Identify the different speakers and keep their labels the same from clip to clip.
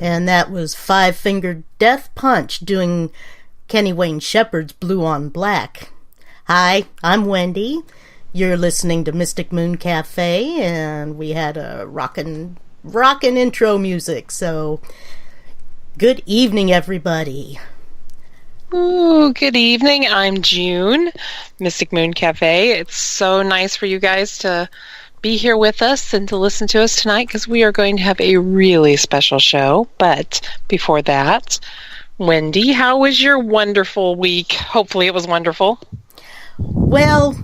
Speaker 1: And that was Five Fingered Death Punch doing Kenny Wayne Shepherd's Blue on Black. Hi, I'm Wendy. You're listening to Mystic Moon Cafe, and we had a rockin' intro music. So, good evening, everybody.
Speaker 2: Ooh, good evening. I'm June, Mystic Moon Cafe. It's so nice for you guys to be here with us and to listen to us tonight because we are going to have a really special show. But before that, Wendy, how was your wonderful week? Hopefully it was wonderful.
Speaker 1: Well,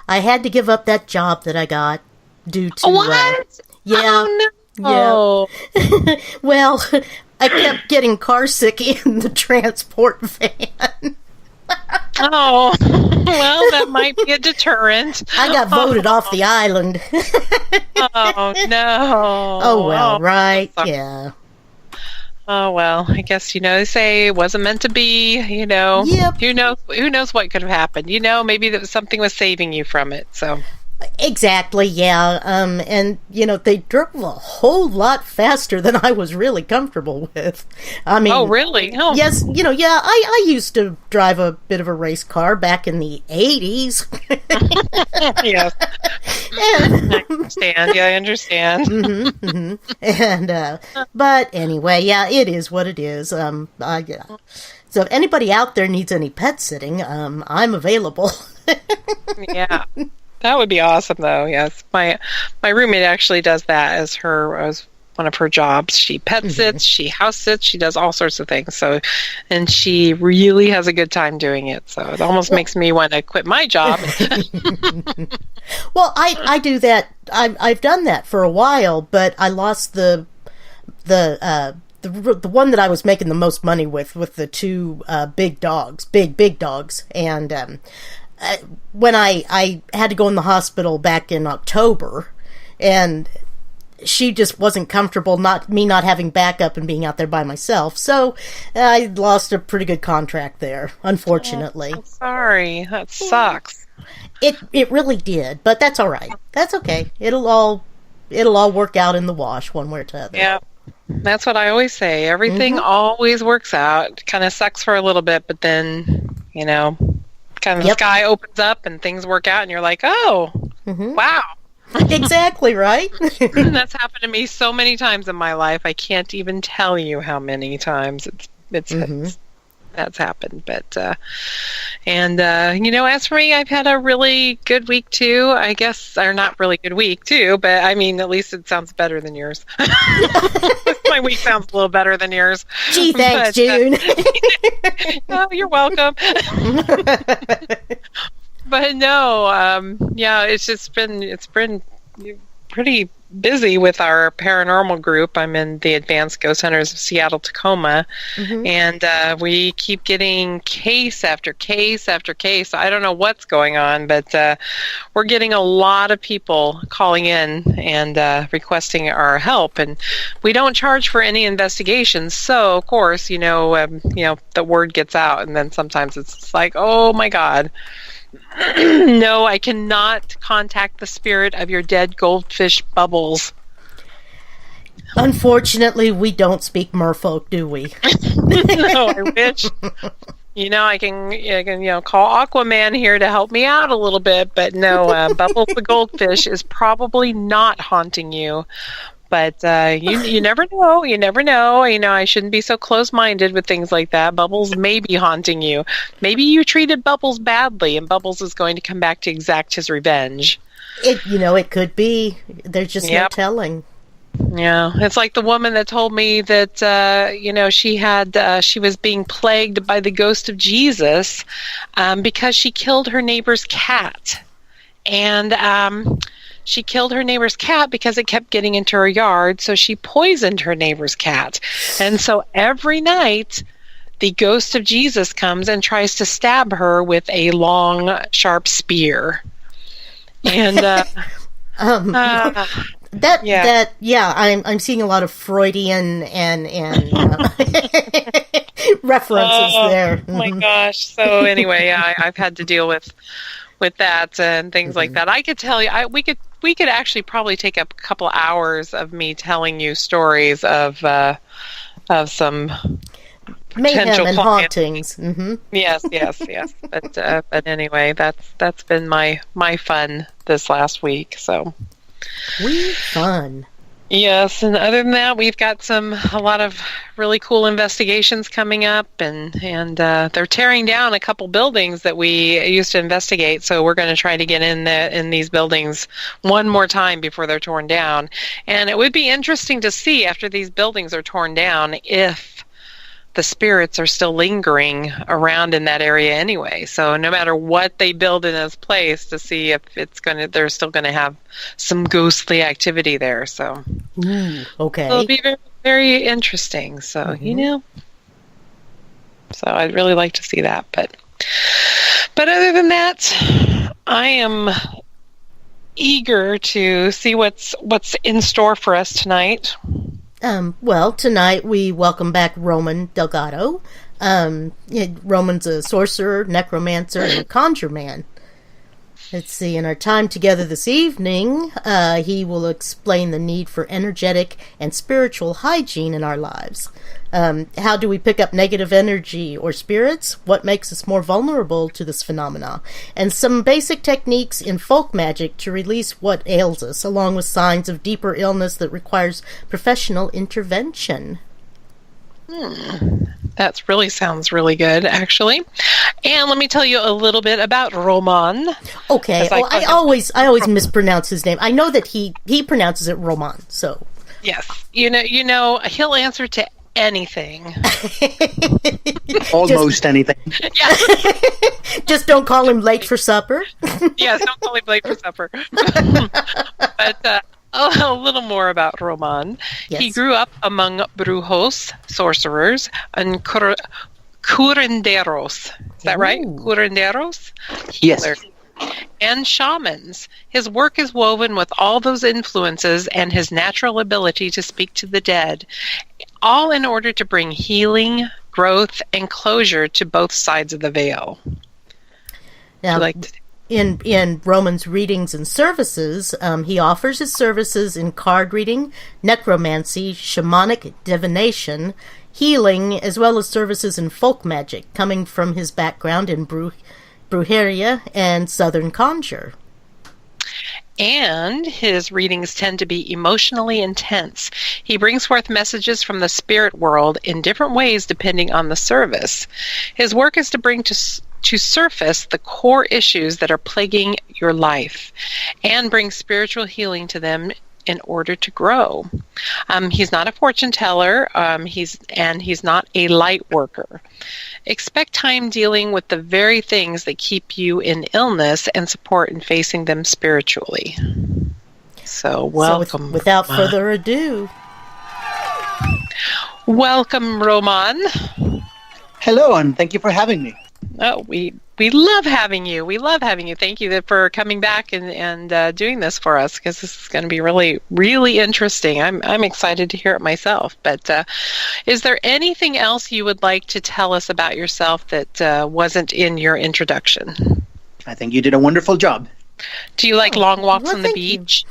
Speaker 1: I had to give up that job that I got due to...
Speaker 2: What?
Speaker 1: Yeah.
Speaker 2: Oh, no.
Speaker 1: Yeah. Well, I kept getting car sick in the transport van.
Speaker 2: Oh, well, that might be a deterrent.
Speaker 1: I got voted off the island.
Speaker 2: Oh, no.
Speaker 1: Oh, well, right, yeah.
Speaker 2: Oh, well, I guess, they say it wasn't meant to be,
Speaker 1: Yep.
Speaker 2: Who knows what could have happened? Maybe that something was saving you from it, so...
Speaker 1: Exactly, yeah. And, they drove a whole lot faster than I was really comfortable with. I mean...
Speaker 2: Oh, really? Oh.
Speaker 1: Yes, I used to drive a bit of a race car back in the 80s.
Speaker 2: Yes. I understand. Yeah, I understand.
Speaker 1: And, but anyway, yeah, it is what it is. So if anybody out there needs any pet sitting, I'm available.
Speaker 2: Yeah. That would be awesome, though. Yes, my roommate actually does that as one of her jobs. She pet sits, she house sits, she does all sorts of things. So, and she really has a good time doing it. So it almost makes me want to quit my job.
Speaker 1: Well, I do that. I've done that for a while, but I lost the one that I was making the most money with the two big dogs, and. When I had to go in the hospital back in October, and she just wasn't comfortable not having backup and being out there by myself, so I lost a pretty good contract there, unfortunately.
Speaker 2: Oh, I'm sorry, that sucks.
Speaker 1: It really did, but that's all right. That's okay. It'll all work out in the wash one way or the other.
Speaker 2: Yeah. That's what I always say. Everything always works out. Kind of sucks for a little bit, but then, kind of the sky opens up and things work out and you're like, oh, wow.
Speaker 1: Exactly, right?
Speaker 2: That's happened to me so many times in my life. I can't even tell you how many times that's happened. But, as for me, I've had a really good week too, I guess, or not really good week too, but I mean, at least it sounds better than yours. My week sounds a little better than yours.
Speaker 1: Gee, thanks, June.
Speaker 2: Oh, you're welcome. But no, it's been pretty busy with our paranormal group. I'm in the Advanced Ghost Hunters of Seattle, Tacoma, and we keep getting case after case after case. I don't know what's going on, but we're getting a lot of people calling in and requesting our help, and we don't charge for any investigations. So, of course, the word gets out, and then sometimes it's like, oh my God. No, I cannot contact the spirit of your dead goldfish Bubbles.
Speaker 1: Unfortunately, we don't speak merfolk, do we?
Speaker 2: No, I wish. I can call Aquaman here to help me out a little bit, but no, Bubbles the goldfish is probably not haunting you. But you never know. You never know. I shouldn't be so close-minded with things like that. Bubbles may be haunting you. Maybe you treated Bubbles badly, and Bubbles is going to come back to exact his revenge.
Speaker 1: It could be. There's just no telling.
Speaker 2: Yeah, it's like the woman that told me that she was being plagued by the ghost of Jesus because she killed her neighbor's cat, and she killed her neighbor's cat because it kept getting into her yard, so she poisoned her neighbor's cat. And so every night, the ghost of Jesus comes and tries to stab her with a long, sharp spear. And
Speaker 1: I'm seeing a lot of Freudian and references there.
Speaker 2: Oh my gosh! So anyway, I've had to deal with that and things like that. I could tell you, we could actually probably take up a couple hours of me telling you stories of of some
Speaker 1: mayhem
Speaker 2: potential
Speaker 1: and
Speaker 2: clients.
Speaker 1: hauntings. Mm-hmm.
Speaker 2: Yes. But anyway, that's been my fun this last week. So
Speaker 1: Fun.
Speaker 2: yes, and other than that, we've got a lot of really cool investigations coming up, and they're tearing down a couple buildings that we used to investigate. So we're going to try to get in these buildings one more time before they're torn down. And it would be interesting to see after these buildings are torn down if the spirits are still lingering around in that area anyway. So no matter what they build in its place, to see if they're still going to have some ghostly activity there. So
Speaker 1: okay,
Speaker 2: it'll be very, very interesting. So so I'd really like to see that. But other than that, I am eager to see what's in store for us tonight.
Speaker 1: Well, tonight we welcome back Roman Delgado. Roman's a sorcerer, necromancer, and a conjure man. Let's see, in our time together this evening, he will explain the need for energetic and spiritual hygiene in our lives. How do we pick up negative energy or spirits? What makes us more vulnerable to this phenomena? And some basic techniques in folk magic to release what ails us, along with signs of deeper illness that requires professional intervention.
Speaker 2: That really sounds really good, actually. And let me tell you a little bit about Roman.
Speaker 1: Okay. Well, I always mispronounce his name. I know that he pronounces it Roman. So
Speaker 2: yes, you know, he'll answer to anything.
Speaker 3: Almost anything.
Speaker 2: Yeah.
Speaker 1: Just don't call him late for supper.
Speaker 2: Yes, don't call him late for supper. But a little more about Roman. Yes. He grew up among Brujos, sorcerers, and Curanderos. Is that right? Curanderos?
Speaker 3: Yes.
Speaker 2: And shamans. His work is woven with all those influences and his natural ability to speak to the dead, all in order to bring healing, growth, and closure to both sides of the veil.
Speaker 1: Now, in Roman's readings and services, he offers his services in card reading, necromancy, shamanic divination, healing, as well as services in folk magic, coming from his background in Brujeria and Southern Conjure.
Speaker 2: And his readings tend to be emotionally intense. He brings forth messages from the spirit world in different ways depending on the service. His work is to bring to surface the core issues that are plaguing your life and bring spiritual healing to them in order to grow. He's not a fortune teller, he's not a light worker. Expect time dealing with the very things that keep you in illness and support in facing them spiritually. So welcome.
Speaker 1: So without further ado.
Speaker 2: Welcome, Roman.
Speaker 3: Hello, and thank you for having me.
Speaker 2: Oh, we love having you. We love having you. Thank you for coming back and doing this for us, because this is going to be really, really interesting. I'm excited to hear it myself. But is there anything else you would like to tell us about yourself that wasn't in your introduction?
Speaker 3: I think you did a wonderful job.
Speaker 2: Do you like long walks on the beach?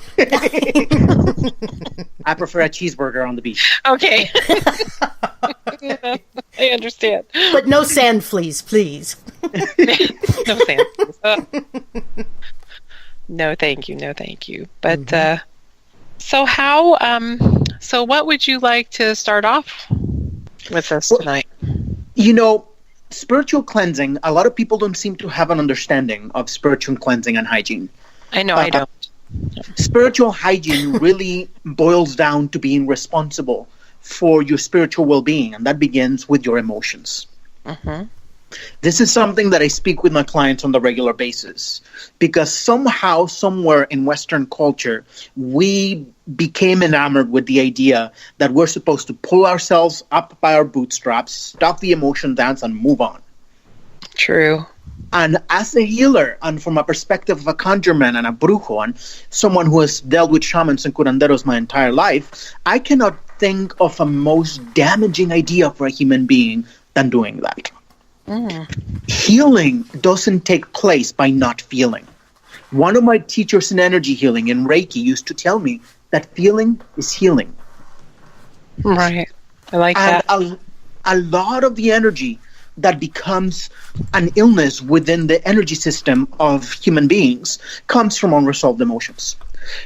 Speaker 3: I prefer a cheeseburger on the beach.
Speaker 2: Okay. I understand.
Speaker 1: But no sand fleas, please.
Speaker 2: No sand fleas. No, thank you. But so so what would you like to start off with us tonight?
Speaker 3: You know, spiritual cleansing, a lot of people don't seem to have an understanding of spiritual cleansing and hygiene.
Speaker 2: I know, I don't.
Speaker 3: Spiritual hygiene really boils down to being responsible for your spiritual well-being, and that begins with your emotions. Mm-hmm. This is something that I speak with my clients on the regular basis, because somehow, somewhere in Western culture, we became enamored with the idea that we're supposed to pull ourselves up by our bootstraps, stop the emotion dance, and move on.
Speaker 2: True.
Speaker 3: And as a healer, and from a perspective of a conjureman and a brujo, and someone who has dealt with shamans and curanderos my entire life, I cannot think of a most damaging idea for a human being than doing that. Healing doesn't take place by not feeling. One of my teachers in energy healing in Reiki used to tell me that feeling is healing.
Speaker 2: Right. I like
Speaker 3: and
Speaker 2: that.
Speaker 3: A lot of the energy that becomes an illness within the energy system of human beings comes from unresolved emotions.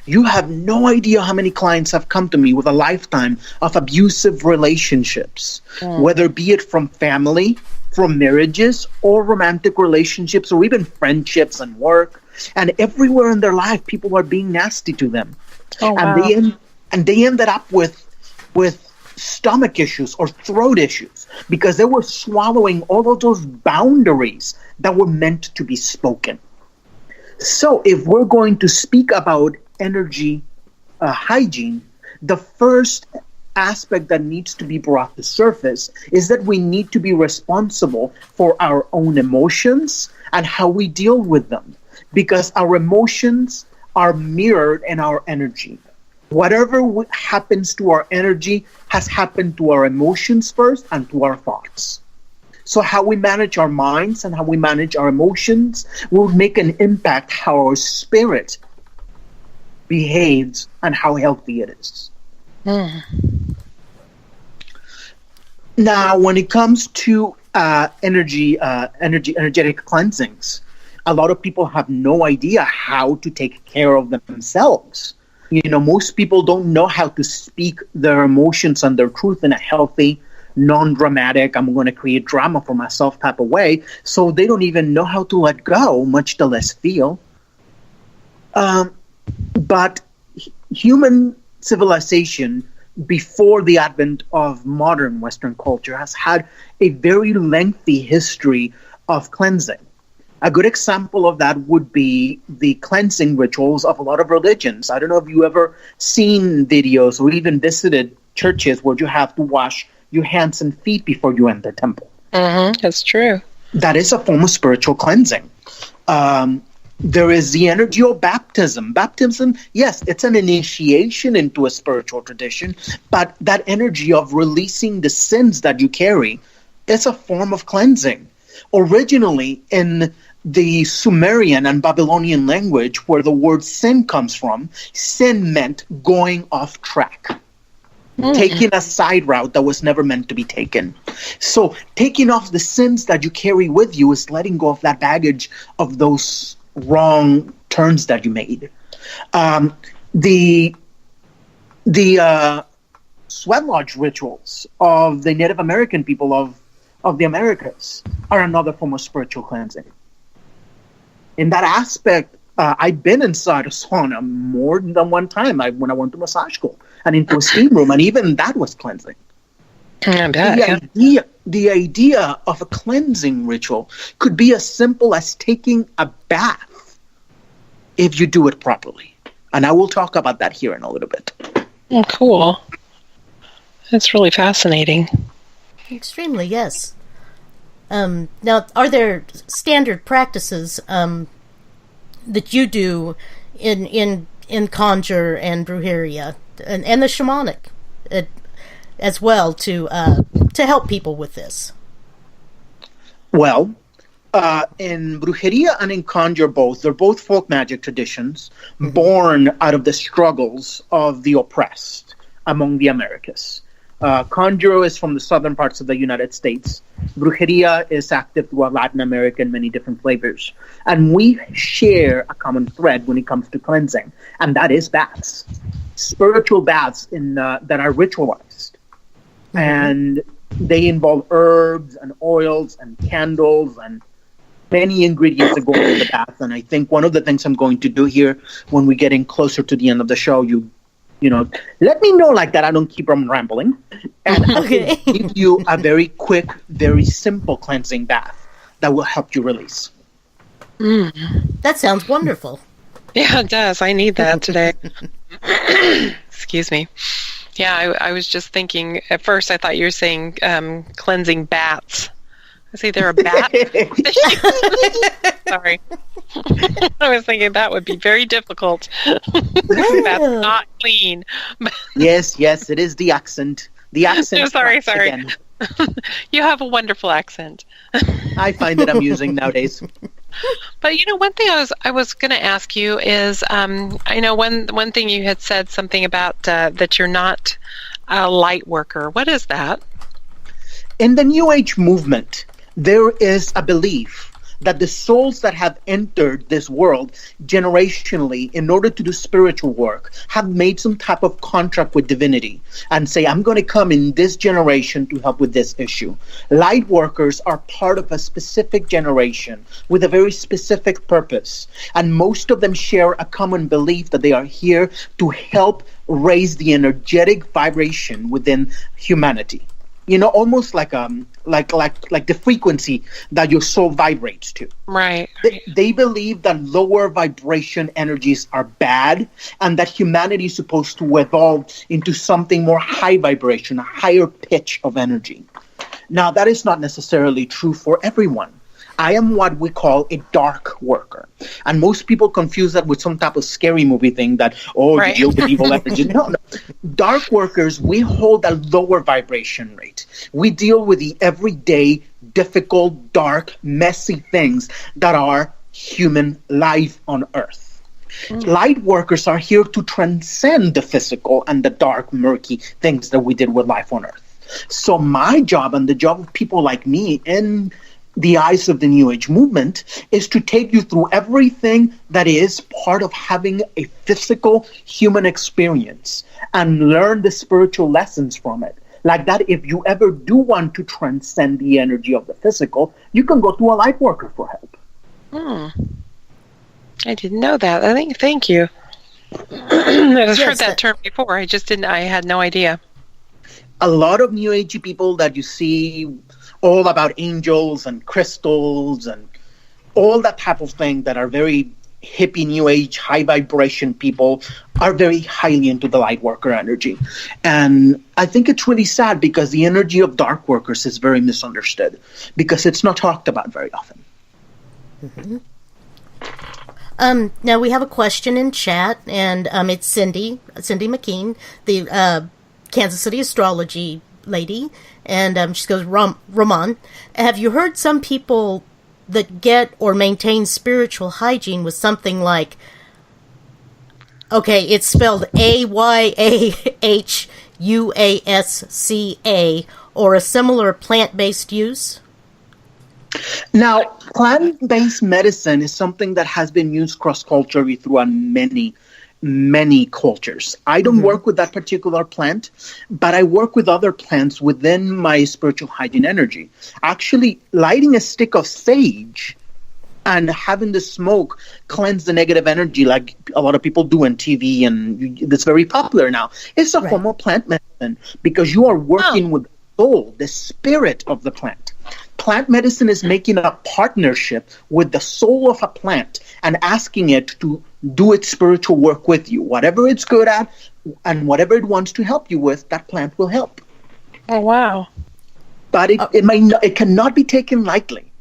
Speaker 3: You have no idea how many clients have come to me with a lifetime of abusive relationships, whether be it from family, from marriages, or romantic relationships, or even friendships and work. And everywhere in their life, people are being nasty to them.
Speaker 2: Oh, wow.
Speaker 3: And they ended up with stomach issues or throat issues because they were swallowing all of those boundaries that were meant to be spoken. So if we're going to speak about energy hygiene, the first aspect that needs to be brought to surface is that we need to be responsible for our own emotions and how we deal with them, because our emotions are mirrored in our energy. Whatever happens to our energy has happened to our emotions first and to our thoughts. So how we manage our minds and how we manage our emotions will make an impact how our spirit behaves and how healthy it is. Now, when it comes to energetic cleansings, a lot of people have no idea how to take care of themselves. You know, most people don't know how to speak their emotions and their truth in a healthy, non-dramatic, I'm going to create drama for myself type of way. So they don't even know how to let go, much the less feel. But human civilization, before the advent of modern Western culture, has had a very lengthy history of cleansing. A good example of that would be the cleansing rituals of a lot of religions. I don't know if you ever seen videos or even visited churches where you have to wash your hands and feet before you enter the temple.
Speaker 2: That's true.
Speaker 3: That is a form of spiritual cleansing. There is the energy of baptism. Baptism, yes, it's an initiation into a spiritual tradition, but that energy of releasing the sins that you carry is a form of cleansing. Originally, in the Sumerian and Babylonian language, where the word sin comes from, sin meant going off track. Taking a side route that was never meant to be taken. So taking off the sins that you carry with you is letting go of that baggage of those wrong turns that you made. The sweat lodge rituals of the Native American people of the Americas are another form of spiritual cleansing. In that aspect, I've been inside a sauna more than one time when I went to massage school and into a steam room, and even that was cleansing. The idea of a cleansing ritual could be as simple as taking a bath if you do it properly. And I will talk about that here in a little bit.
Speaker 2: Oh, cool. That's really fascinating.
Speaker 1: Extremely, yes. Now, are there standard practices that you do in conjure and brujeria and the shamanic as well to help people with this?
Speaker 3: Well, in brujeria and in conjure they're both folk magic traditions born out of the struggles of the oppressed among the Americas. Conjure is from the southern parts of the United States. Brujeria is active throughout Latin America in many different flavors. And we share a common thread when it comes to cleansing, and that is baths. Spiritual baths that are ritualized. And they involve herbs and oils and candles and many ingredients that go into the bath. And I think one of the things I'm going to do here when we get in closer to the end of the show, you know, let me know like that I don't keep on rambling. And I will give you a very quick, very simple cleansing bath that will help you release.
Speaker 1: That sounds wonderful.
Speaker 2: Yeah, it does. I need that today. Excuse me. Yeah, I was just thinking, at first I thought you were saying cleansing bats. I see there are bats. Sorry. I was thinking that would be very difficult. That's not clean.
Speaker 3: Yes, it is the accent. The accent.
Speaker 2: No, sorry. Again. You have a wonderful accent.
Speaker 3: I find it amusing nowadays.
Speaker 2: But one thing I was going to ask you is, I know one thing you had said something about that you're not a light worker? What is that?
Speaker 3: In the New Age movement, there is a belief that the souls that have entered this world generationally in order to do spiritual work have made some type of contract with divinity and say, I'm going to come in this generation to help with this issue. Light workers are part of a specific generation with a very specific purpose. And most of them share a common belief that they are here to help raise the energetic vibration within humanity. You know, almost like the frequency that your soul vibrates to.
Speaker 2: Right.
Speaker 3: They believe that lower vibration energies are bad, and that humanity is supposed to evolve into something more high vibration, a higher pitch of energy. Now, that is not necessarily true for everyone. I am what we call a dark worker. And most people confuse that with some type of scary movie thing that,
Speaker 2: right.
Speaker 3: You deal with evil energy. No. Dark workers, we hold a lower vibration rate. We deal with the everyday, difficult, dark, messy things that are human life on Earth. Light workers are here to transcend the physical and the dark, murky things that we did with life on Earth. So my job and the job of people like me in the eyes of the New Age movement is to take you through everything that is part of having a physical human experience and learn the spiritual lessons from it. Like that, if you ever do want to transcend the energy of the physical, you can go to a light worker for help.
Speaker 2: I didn't know that. Thank you. I've heard that term before. I had no idea.
Speaker 3: A lot of New Age people that you see all about angels and crystals and all that type of thing that are very hippie, New Age, high vibration people are very highly into the light worker energy. And I think it's really sad because the energy of dark workers is very misunderstood because it's not talked about very often.
Speaker 1: Now we have a question in chat, and it's Cindy McKean, the Kansas City astrology lady, and she goes, Roman, have you heard some people that get or maintain spiritual hygiene with something like, okay, it's spelled AYAHUASCA, or a similar plant-based use?
Speaker 3: Now, plant-based medicine is something that has been used cross-culturally throughout many cultures. I don't work with that particular plant, but I work with other plants within my spiritual hygiene energy. Actually, lighting a stick of sage and having the smoke cleanse the negative energy like a lot of people do on TV, and it's very popular now. It's a form of plant medicine because you are working with the soul, the spirit of the plant. Plant medicine is making a partnership with the soul of a plant and asking it to do its spiritual work with you. Whatever it's good at and whatever it wants to help you with, that plant will help.
Speaker 2: Oh, wow.
Speaker 3: But it cannot be taken lightly.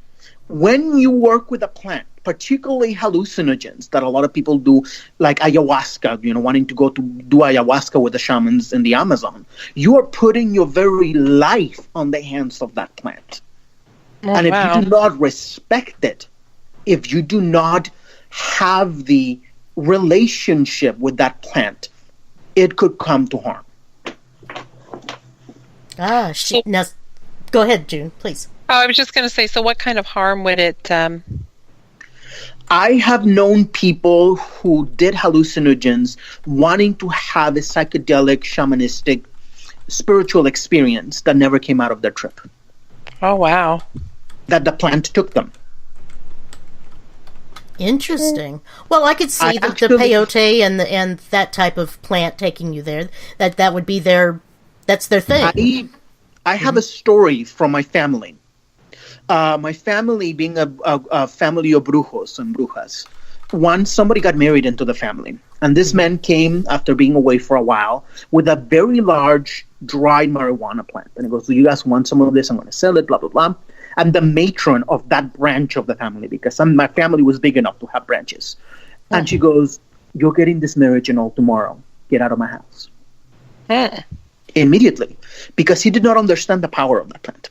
Speaker 3: When you work with a plant, particularly hallucinogens that a lot of people do, like ayahuasca, wanting to go to do ayahuasca with the shamans in the Amazon, you are putting your very life on the hands of that plant.
Speaker 2: Oh,
Speaker 3: and if you do not respect it, if you do not have the relationship with that plant, it could come to harm.
Speaker 1: Now, go ahead, June, please.
Speaker 2: Oh, I was just going to say, so what kind of harm would it...
Speaker 3: I have known people who did hallucinogens wanting to have a psychedelic, shamanistic, spiritual experience that never came out of their trip.
Speaker 2: Oh, wow.
Speaker 3: That the plant took them.
Speaker 1: Interesting. Well, I could see the peyote and that type of plant taking you there. That would be that's their thing.
Speaker 3: I have a story from my family. My family being a family of Brujos and Brujas. Once somebody got married into the family, and this man came after being away for a while with a very large dried marijuana plant. And he goes, do you guys want some of this? I'm going to sell it, blah, blah, blah. And the matron of that branch of the family, because my family was big enough to have branches. And she goes, you're getting this marriage annulled tomorrow. Get out of my house. Immediately. Because he did not understand the power of that plant.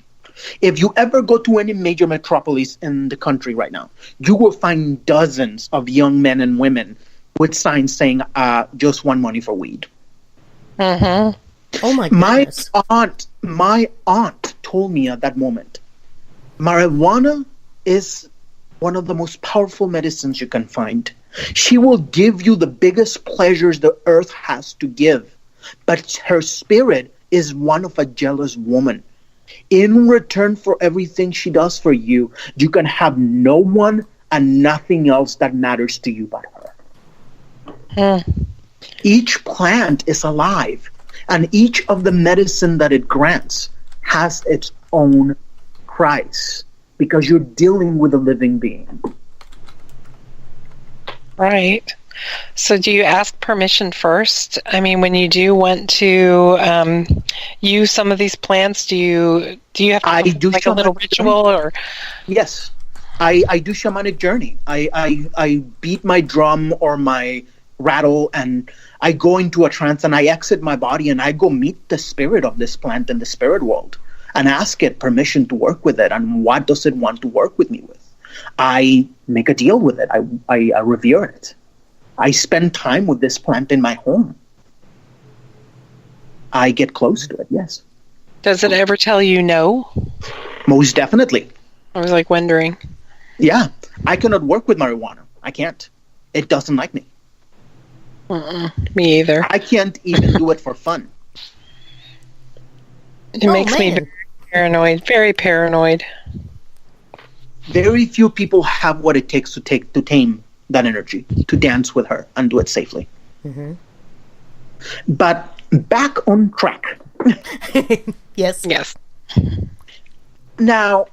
Speaker 3: If you ever go to any major metropolis in the country right now, you will find dozens of young men and women with signs saying, just want money for weed.
Speaker 1: Oh my goodness.
Speaker 3: My aunt told me at that moment, marijuana is one of the most powerful medicines you can find. She will give you the biggest pleasures the earth has to give, but her spirit is one of a jealous woman. In return for everything she does for you, you can have no one and nothing else that matters to you but her. Each plant is alive, and each of the medicine that it grants has its own price, because you're dealing with a living being.
Speaker 2: Right. So do you ask permission first? I mean, when you do want to use some of these plants, do you have to do like a little ritual journey. Or?
Speaker 3: Yes. I do shamanic journey. I beat my drum or my rattle, and I go into a trance, and I exit my body, and I go meet the spirit of this plant in the spirit world and ask it permission to work with it, and what does it want to work with me with. I make a deal with it. I revere it. I spend time with this plant in my home. I get close to it, yes.
Speaker 2: Does it ever tell you no?
Speaker 3: Most definitely.
Speaker 2: I was like wondering.
Speaker 3: Yeah. I cannot work with marijuana. I can't. It doesn't like me.
Speaker 2: Me either.
Speaker 3: I can't even do it for fun.
Speaker 2: It makes me very paranoid. Very paranoid.
Speaker 3: Very few people have what it takes to tame that energy, to dance with her and do it safely. Mm-hmm. But back on track.
Speaker 1: Yes.
Speaker 2: Yes.
Speaker 3: Now,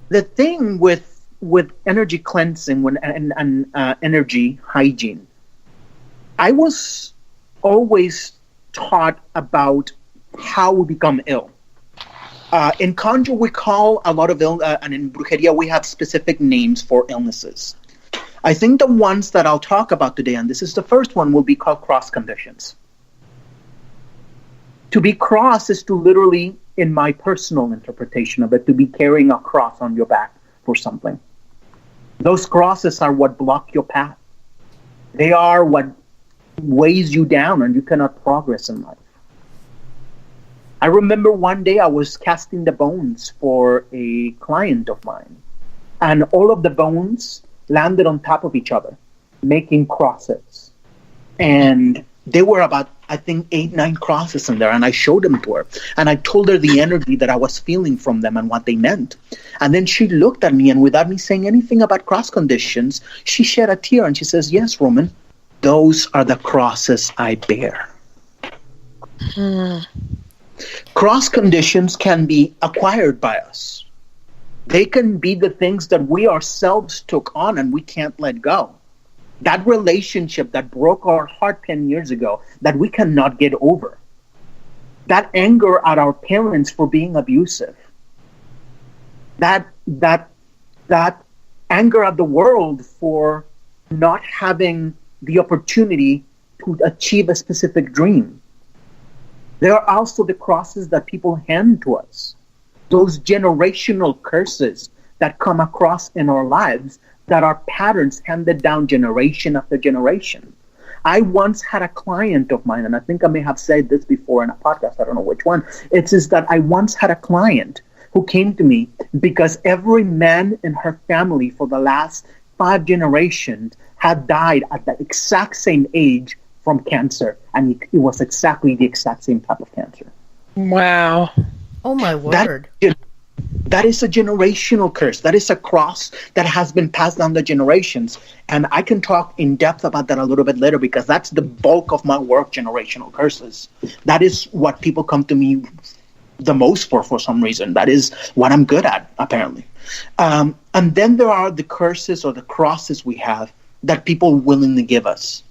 Speaker 3: the thing with energy cleansing and energy hygiene, I was always taught about how we become ill. In Conjure, we call a lot of and in Brujeria, we have specific names for illnesses. I think the ones that I'll talk about today, and this is the first one, will be called cross conditions. To be cross is to literally, in my personal interpretation of it, to be carrying a cross on your back for something. Those crosses are what block your path. They are what weighs you down and you cannot progress in life. I remember one day I was casting the bones for a client of mine, and all of the bones landed on top of each other, making crosses. And there were about, I think, 8-9 crosses in there, and I showed them to her. And I told her the energy that I was feeling from them and what they meant. And then she looked at me, and without me saying anything about cross conditions, she shed a tear, and she says, "Yes, Roman, those are the crosses I bear." Cross conditions can be acquired by us. They can be the things that we ourselves took on and we can't let go. That relationship that broke our heart 10 years ago that we cannot get over. That anger at our parents for being abusive. That anger at the world for not having the opportunity to achieve a specific dream. There are also the crosses that people hand to us. Those generational curses that come across in our lives that are patterns handed down generation after generation. I once had a client of mine, and I think I may have said this before in a podcast, I don't know which one. It says that I once had a client who came to me because every man in her family for the last 5 generations had died at the exact same age from cancer, and it was exactly the exact same type of cancer.
Speaker 2: Wow.
Speaker 1: Oh my word.
Speaker 3: That is a generational curse. That is a cross that has been passed down the generations. And I can talk in depth about that a little bit later, because that's the bulk of my work, generational curses. That is what people come to me the most for some reason. That is what I'm good at, apparently. And then there are the curses or the crosses we have that people willingly give us.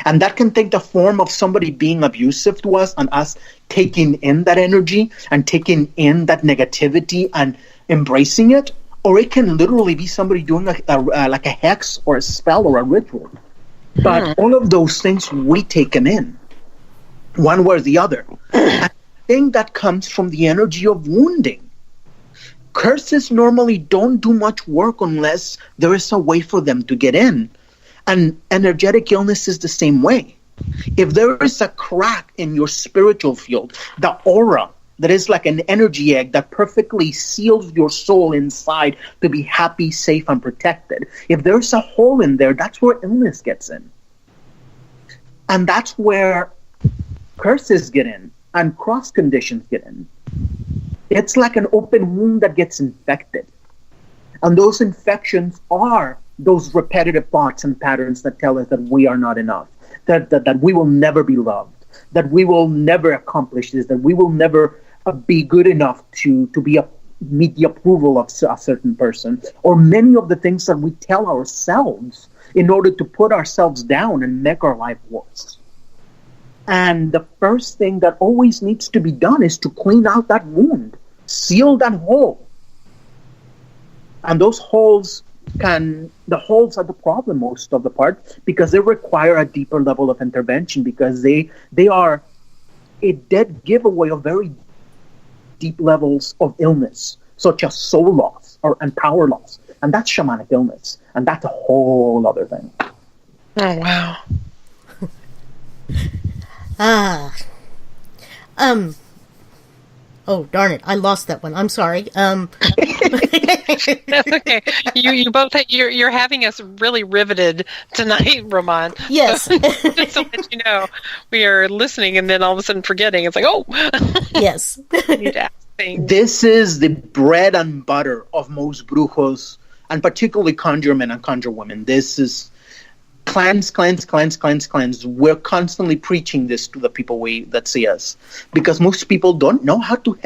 Speaker 3: And that can take the form of somebody being abusive to us and us taking in that energy and taking in that negativity and embracing it. Or it can literally be somebody doing like a hex or a spell or a ritual. But all of those things, we take them in, one way or the other. And I think that comes from the energy of wounding. Curses normally don't do much work unless there is a way for them to get in. And energetic illness is the same way. If there is a crack in your spiritual field, the aura that is like an energy egg that perfectly seals your soul inside to be happy, safe, and protected, if there's a hole in there, that's where illness gets in. And that's where curses get in and cross conditions get in. It's like an open wound that gets infected. And those infections are those repetitive thoughts and patterns that tell us that we are not enough, that we will never be loved, that we will never accomplish this, that we will never be good enough to meet the approval of a certain person, or many of the things that we tell ourselves in order to put ourselves down and make our life worse. And the first thing that always needs to be done is to clean out that wound, seal that hole. And those holes the holes are the problem most of the part, because they require a deeper level of intervention, because they are a dead giveaway of very deep levels of illness, such as soul loss and power loss. And that's shamanic illness. And that's a whole other thing.
Speaker 2: Oh, wow.
Speaker 1: Oh, darn it. I lost that one. I'm sorry.
Speaker 2: That's okay. You both, you're having us really riveted tonight, Roman.
Speaker 1: Yes.
Speaker 2: Just to let you know, we are listening and then all of a sudden forgetting. It's like, oh.
Speaker 1: Yes.
Speaker 2: I need to ask things.
Speaker 3: This is the bread and butter of most brujos, and particularly conjuremen and conjurewomen. This is cleanse. We're constantly preaching this to the people that see us, because most people don't know how to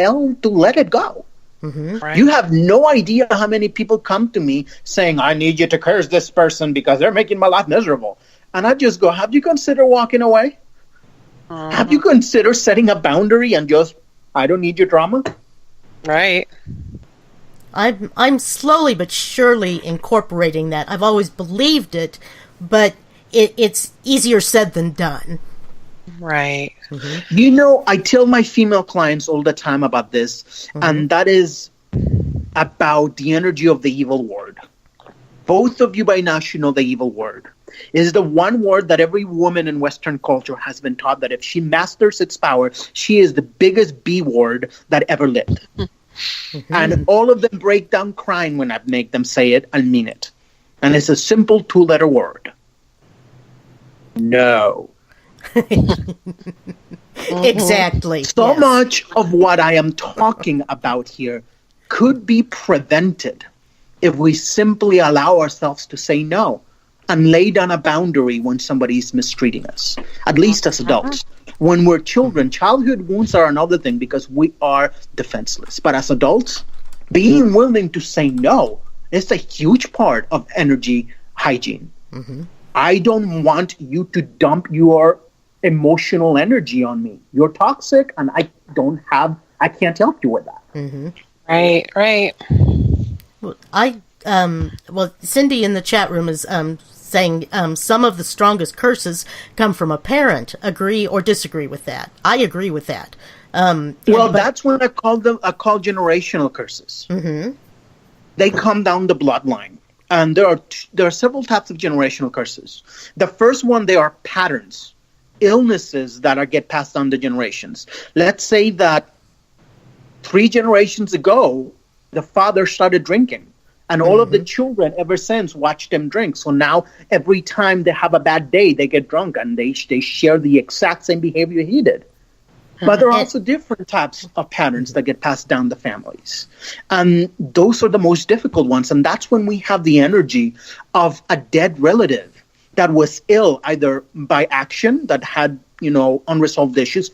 Speaker 3: let it go.
Speaker 1: Mm-hmm.
Speaker 2: Right.
Speaker 3: You have no idea how many people come to me saying, I need you to curse this person because they're making my life miserable. And I just go, have you considered walking away? Have you considered setting a boundary and just, I don't need your drama?
Speaker 2: Right.
Speaker 1: I'm slowly but surely incorporating that. I've always believed it, but it's easier said than done.
Speaker 2: Right.
Speaker 3: Mm-hmm. You know, I tell my female clients all the time about this, and that is about the energy of the evil word. Both of you by now should know the evil word. It is the one word that every woman in Western culture has been taught that if she masters its power, she is the biggest B word that ever lived. And all of them break down crying when I make them say it and mean it. And it's a simple 2-letter word. No.
Speaker 1: Exactly.
Speaker 3: So much of what I am talking about here could be prevented if we simply allow ourselves to say no and lay down a boundary when somebody is mistreating us, at least as adults. When we're children, childhood wounds are another thing because we are defenseless. But as adults, being willing to say no is a huge part of energy hygiene. I don't want you to dump your emotional energy on me. You're toxic, and I can't help you with that.
Speaker 2: Right.
Speaker 1: Well, Cindy in the chat room is saying some of the strongest curses come from a parent. Agree or disagree with that? I agree with that.
Speaker 3: That's when I call generational curses. They come down the bloodline, and there are several types of generational curses. The first one, they are patterns, illnesses that get passed down the generations. Let's say that 3 generations ago, the father started drinking. And all of the children ever since watched him drink. So now every time they have a bad day, they get drunk and they share the exact same behavior he did. But there are also different types of patterns that get passed down the families. And those are the most difficult ones. And that's when we have the energy of a dead relative that was ill either by action, that had, unresolved issues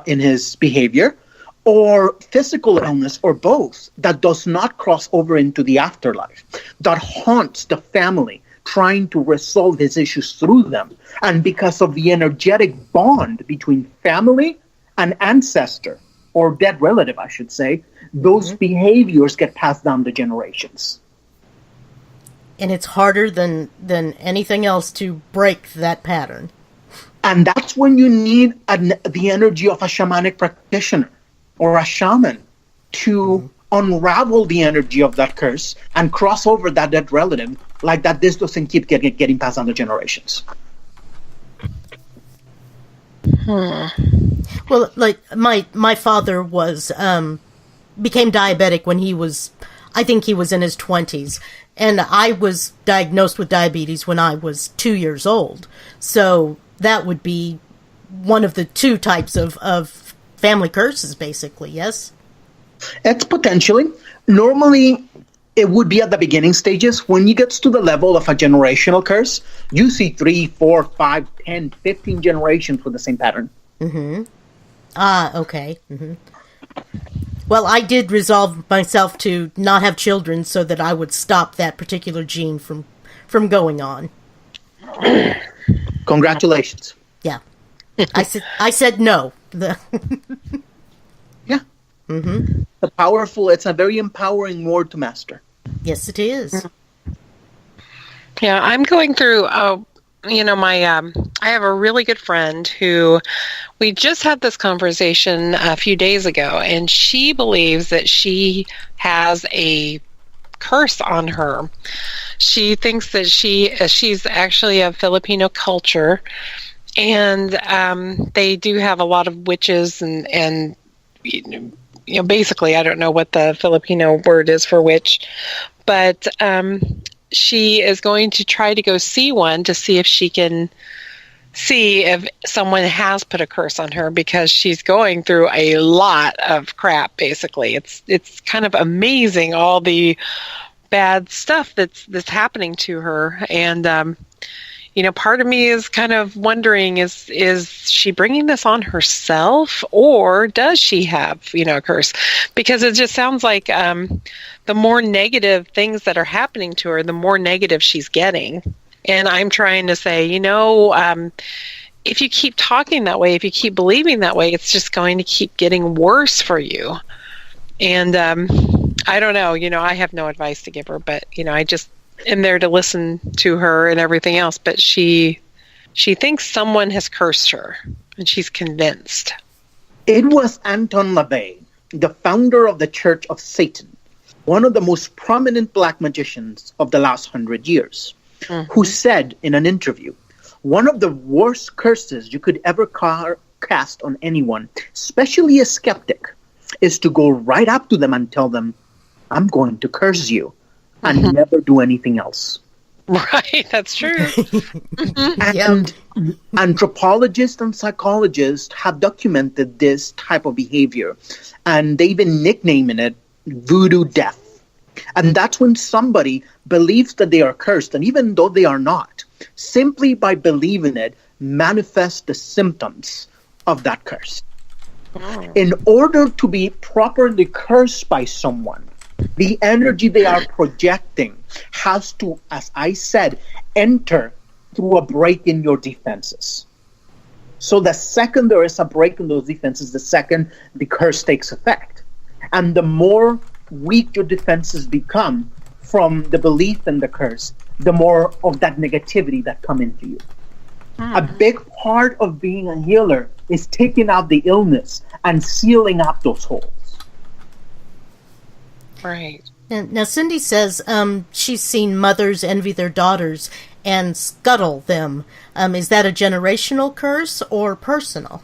Speaker 3: in his behavior, or physical illness, or both, that does not cross over into the afterlife, that haunts the family, trying to resolve his issues through them. And because of the energetic bond between family and ancestor, or dead relative, I should say, those behaviors get passed down the generations.
Speaker 1: And it's harder than anything else to break that pattern.
Speaker 3: And that's when you need the energy of a shamanic practitioner or a shaman to unravel the energy of that curse and cross over that dead relative, like that this doesn't keep getting passed on the generations.
Speaker 1: Well, like my father was became diabetic when I think he was in his 20s, and I was diagnosed with diabetes when I was 2 years old. So that would be one of the two types of family curses, basically. Yes.
Speaker 3: It's potentially. Normally, it would be at the beginning stages. When you get to the level of a generational curse, you see 3, 4, 5, 10, 15 generations with the same pattern.
Speaker 1: Mm-hmm. Okay. Mm-hmm. Well, I did resolve myself to not have children so that I would stop that particular gene from going on.
Speaker 3: Congratulations.
Speaker 1: Yeah. I said no.
Speaker 3: Yeah.
Speaker 1: Mm-hmm.
Speaker 3: It's a very empowering word to master.
Speaker 1: Yes, it is.
Speaker 2: Yeah, I'm going through, I have a really good friend who we just had this conversation a few days ago, and she believes that she has a curse on her. She thinks that she's actually of Filipino culture, and they do have a lot of witches and basically, I don't know what the Filipino word is for witch, but she is going to try to go see one to see if she can see if someone has put a curse on her, because she's going through a lot of crap, basically. It's kind of amazing, all the bad stuff that's happening to her. And part of me is kind of wondering, is she bringing this on herself, or does she have, a curse? Because it just sounds like the more negative things that are happening to her, the more negative she's getting. And I'm trying to say, if you keep talking that way, if you keep believing that way, it's just going to keep getting worse for you. And I don't know, I have no advice to give her, but, I just am there to listen to her and everything else. But she thinks someone has cursed her, and she's convinced.
Speaker 3: It was Anton LaVey, the founder of the Church of Satan, one of the most prominent black magicians of the last 100 years, who said in an interview, one of the worst curses you could ever cast on anyone, especially a skeptic, is to go right up to them and tell them, I'm going to curse you, and never do anything else.
Speaker 2: Right, that's true.
Speaker 3: And anthropologists and psychologists have documented this type of behavior, and they've been nicknaming it voodoo death. And that's when somebody believes that they are cursed, and even though they are not, simply by believing it, manifest the symptoms of that curse. In order to be properly cursed by someone, the energy they are projecting has to, as I said, enter through a break in your defenses. So the second there is a break in those defenses, the second the curse takes effect. And the more weak your defenses become from the belief in the curse, the more of that negativity that come into you. A big part of being a healer is taking out the illness and sealing up those holes.
Speaker 2: Right.
Speaker 1: Now, Cindy says she's seen mothers envy their daughters and scuttle them. Is that a generational curse or personal?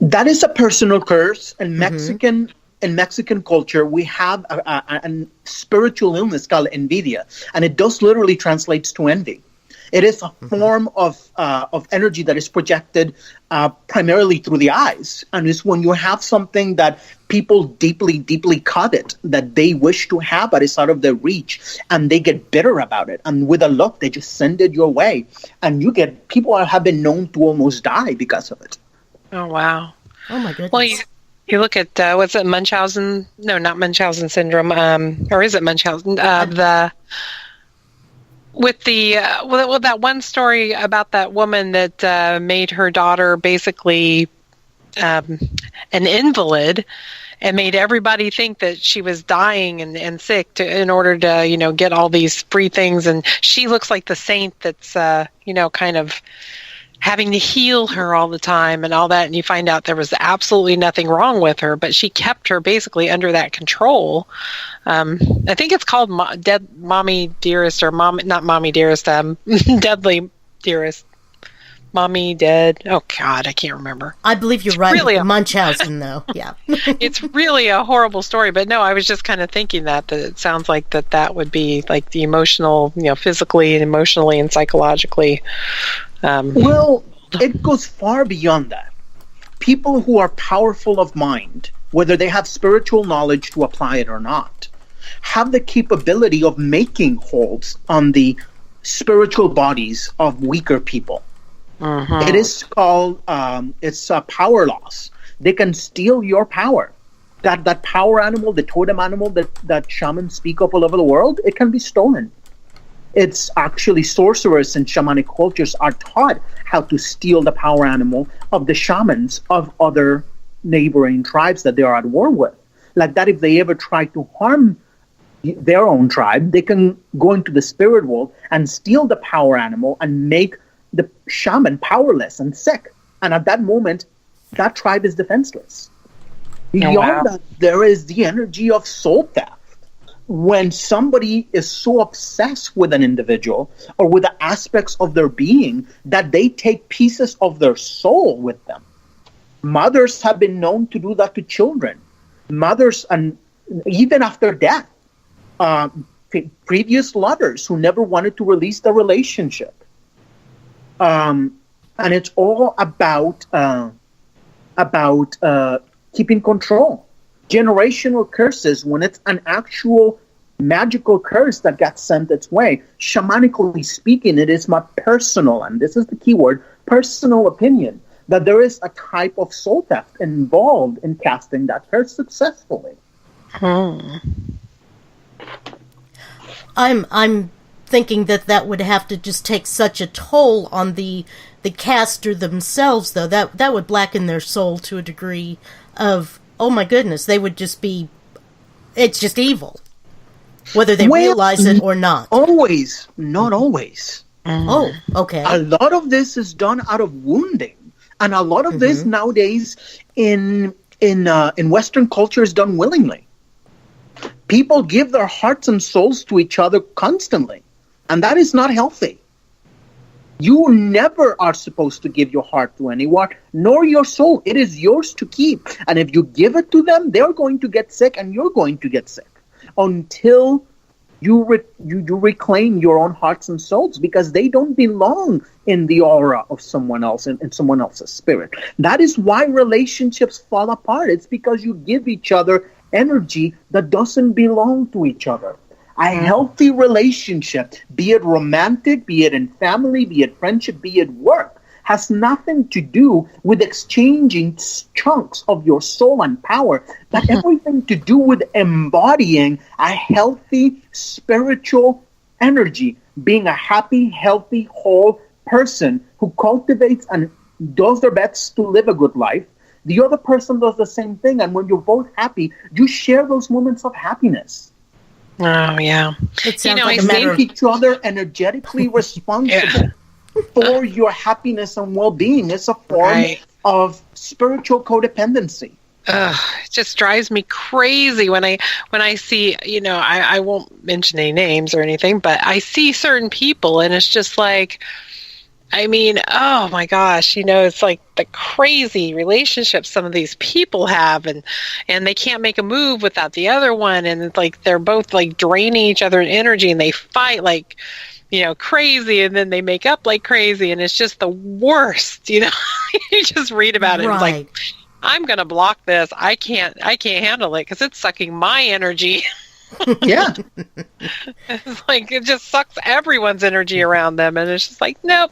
Speaker 3: That is a personal curse. In Mexican culture, we have a spiritual illness called envidia, and it does literally translates to envy. It is a form of energy that is projected primarily through the eyes, and it's when you have something that people deeply, deeply covet, that they wish to have, but it's out of their reach, and they get bitter about it. And with a look, they just send it your way, and people have been known to almost die because of it.
Speaker 2: Oh wow!
Speaker 1: Oh my goodness!
Speaker 2: Well, you look at what's it, Munchausen? No, not Munchausen syndrome. Or is it Munchausen? With that one story about that woman that made her daughter basically an invalid, and made everybody think that she was dying and sick in order to get all these free things, and she looks like the saint that's kind of having to heal her all the time and all that, and you find out there was absolutely nothing wrong with her, but she kept her basically under that control. I think it's called Mommy Dearest, or not Mommy Dearest, Deadly Dearest. Mommy Dead. Oh God, I can't remember.
Speaker 1: I believe you're right. Really Munchausen, though. Yeah.
Speaker 2: It's really a horrible story, but no, I was just kind of thinking that it sounds like that would be like the emotional, physically and emotionally and psychologically.
Speaker 3: Well, it goes far beyond that. People who are powerful of mind, whether they have spiritual knowledge to apply it or not, have the capability of making holds on the spiritual bodies of weaker people. Uh-huh. It is called, it's a power loss. They can steal your power. That power animal, the totem animal that shamans speak of all over the world, it can be stolen. It's actually sorcerers and shamanic cultures are taught how to steal the power animal of the shamans of other neighboring tribes that they are at war with. Like that, if they ever try to harm their own tribe, they can go into the spirit world and steal the power animal and make the shaman powerless and sick. And at that moment, that tribe is defenseless. Beyond that, there is the energy of soul theft. When somebody is so obsessed with an individual or with the aspects of their being that they take pieces of their soul with them. Mothers have been known to do that to children. Mothers, and even after death, previous lovers who never wanted to release the relationship. And it's all about keeping control. Generational curses, when it's an actual magical curse that got sent its way, shamanically speaking, it is my personal, and this is the key word, personal opinion, that there is a type of soul theft involved in casting that curse successfully.
Speaker 1: I'm thinking that would have to just take such a toll on the caster themselves, though. That would blacken their soul to a degree of, oh my goodness, they would just be, it's just evil. Whether they realize it or not.
Speaker 3: Always, not always.
Speaker 1: Oh, okay.
Speaker 3: A lot of this is done out of wounding. And a lot of this nowadays in Western culture is done willingly. People give their hearts and souls to each other constantly. And that is not healthy. You never are supposed to give your heart to anyone, nor your soul. It is yours to keep. And if you give it to them, they're going to get sick and you're going to get sick until you reclaim your own hearts and souls, because they don't belong in the aura of someone else, in someone else's spirit. That is why relationships fall apart. It's because you give each other energy that doesn't belong to each other. A healthy relationship, be it romantic, be it in family, be it friendship, be it work, has nothing to do with exchanging chunks of your soul and power, but everything to do with embodying a healthy spiritual energy, being a happy, healthy, whole person who cultivates and does their best to live a good life. The other person does the same thing, and when you're both happy, you share those moments of happiness.
Speaker 2: Oh, yeah.
Speaker 1: It sounds like a matter
Speaker 3: make each other energetically responsible for your happiness and well-being. It's a form of spiritual codependency.
Speaker 2: It just drives me crazy when I see, I won't mention any names or anything, but I see certain people and it's just like, I mean, oh my gosh, it's like the crazy relationships some of these people have, and they can't make a move without the other one, and it's like they're both like draining each other in energy, and they fight like, crazy, and then they make up like crazy, and it's just the worst, You just read about it.
Speaker 1: Right.
Speaker 2: It's like, I'm going to block this. I can't handle it because it's sucking my energy.
Speaker 3: Yeah.
Speaker 2: It's like it just sucks everyone's energy around them, and it's just like, nope,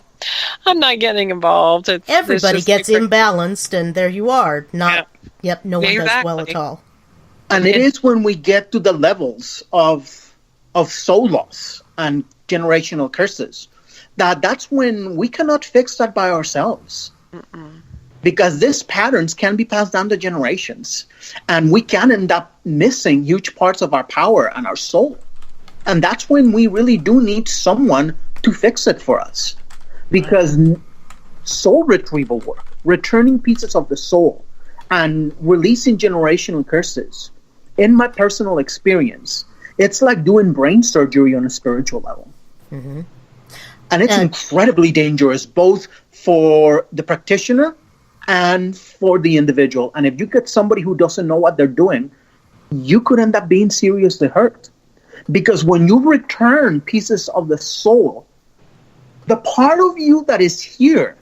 Speaker 2: I'm not getting involved.
Speaker 1: Everybody gets imbalanced, and there you are. No one does well at all.
Speaker 3: And it is when we get to the levels of soul loss and generational curses that's when we cannot fix that by ourselves. Because these patterns can be passed down to generations, and we can end up missing huge parts of our power and our soul. And that's when we really do need someone to fix it for us. Because soul retrieval work, returning pieces of the soul, and releasing generational curses, in my personal experience, it's like doing brain surgery on a spiritual level. And it's incredibly dangerous, both for the practitioner and for the individual. And if you get somebody who doesn't know what they're doing, you could end up being seriously hurt. Because when you return pieces of the soul, the part of you that is here,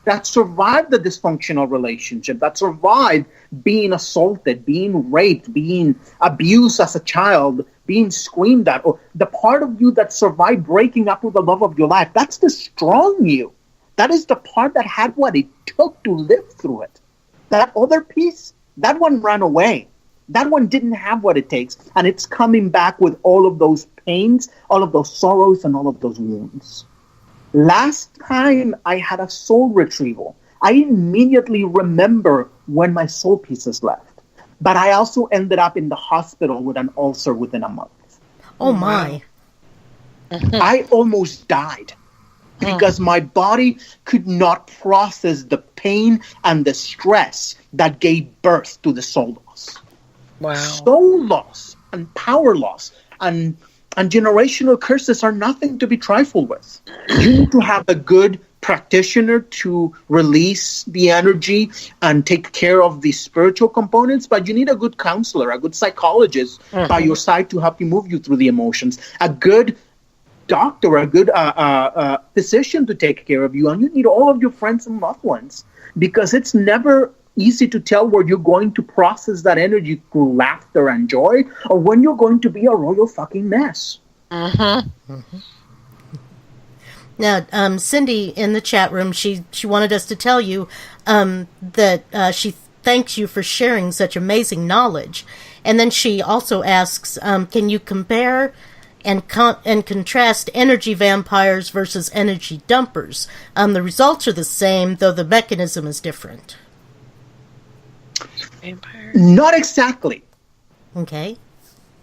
Speaker 3: that survived the dysfunctional relationship, that survived being assaulted, being raped, being abused as a child, being screamed at, or the part of you that survived breaking up with the love of your life, that's the strong you. That is the part that had what it took to live through it. That other piece, that one ran away. That one didn't have what it takes. And it's coming back with all of those pains, all of those sorrows, and all of those wounds. Last time I had a soul retrieval, I immediately remember when my soul pieces left. But I also ended up in the hospital with an ulcer within a month.
Speaker 1: Oh, my.
Speaker 3: I almost died because my body could not process the pain and the stress that gave birth to the soul loss.
Speaker 2: Wow.
Speaker 3: Soul loss and power loss and generational curses are nothing to be trifled with. You need to have a good practitioner to release the energy and take care of the spiritual components, but you need a good counselor, a good psychologist by your side to help you move you through the emotions, a good doctor, a good physician to take care of you, and you need all of your friends and loved ones, because it's never easy to tell where you're going to process that energy through laughter and joy, or when you're going to be a royal fucking mess.
Speaker 1: Now, Cindy in the chat room, she wanted us to tell you that she thanks you for sharing such amazing knowledge. And then she also asks, can you compare and contrast energy vampires versus energy dumpers? The results are the same, though the mechanism is different.
Speaker 2: Vampires?
Speaker 3: Not exactly.
Speaker 1: Okay.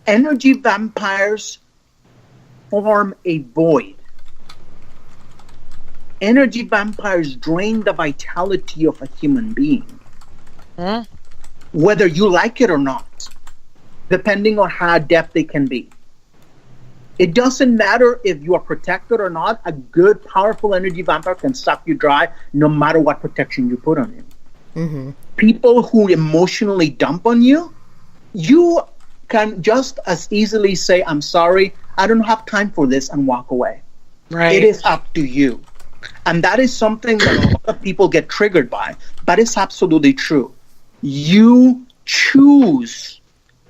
Speaker 3: Energy vampires form a void. Energy vampires drain the vitality of a human being. Whether you like it or not, depending on how adept they can be. It doesn't matter if you are protected or not. A good, powerful energy vampire can suck you dry no matter what protection you put on him. People who emotionally dump on you, you can just as easily say, I'm sorry, I don't have time for this, and walk away.
Speaker 2: Right.
Speaker 3: It is up to you. And that is something that a lot of people get triggered by, but it's absolutely true. You choose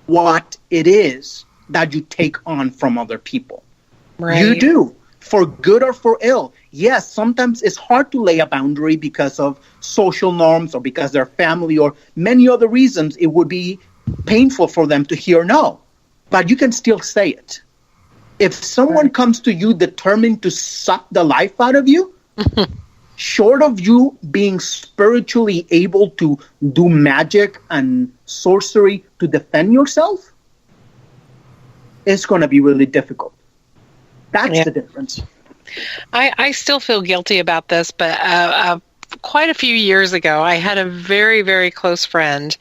Speaker 3: what it is that you take on from other people.
Speaker 2: Right.
Speaker 3: You do, for good or for ill. Yes, sometimes it's hard to lay a boundary because of social norms or because they're family or many other reasons. It would be painful for them to hear no, but you can still say it. If someone comes to you determined to suck the life out of you, short of you being spiritually able to do magic and sorcery to defend yourself, it's going to be really difficult. That's the difference.
Speaker 2: I still feel guilty about this, but quite a few years ago, I had a very, very close friend,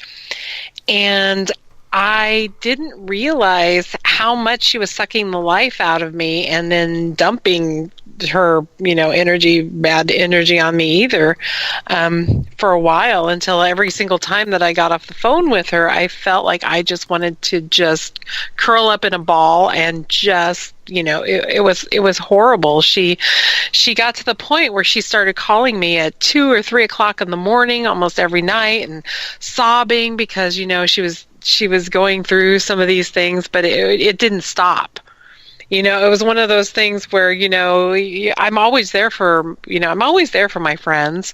Speaker 2: and I didn't realize how much she was sucking the life out of me and then dumping her, bad energy on me either, for a while, until every single time that I got off the phone with her, I felt like I just wanted to just curl up in a ball and just, it was horrible. She got to the point where she started calling me at 2 or 3 o'clock in the morning almost every night and sobbing because, she was going through some of these things, but it didn't stop. It was one of those things where, I'm always there for my friends,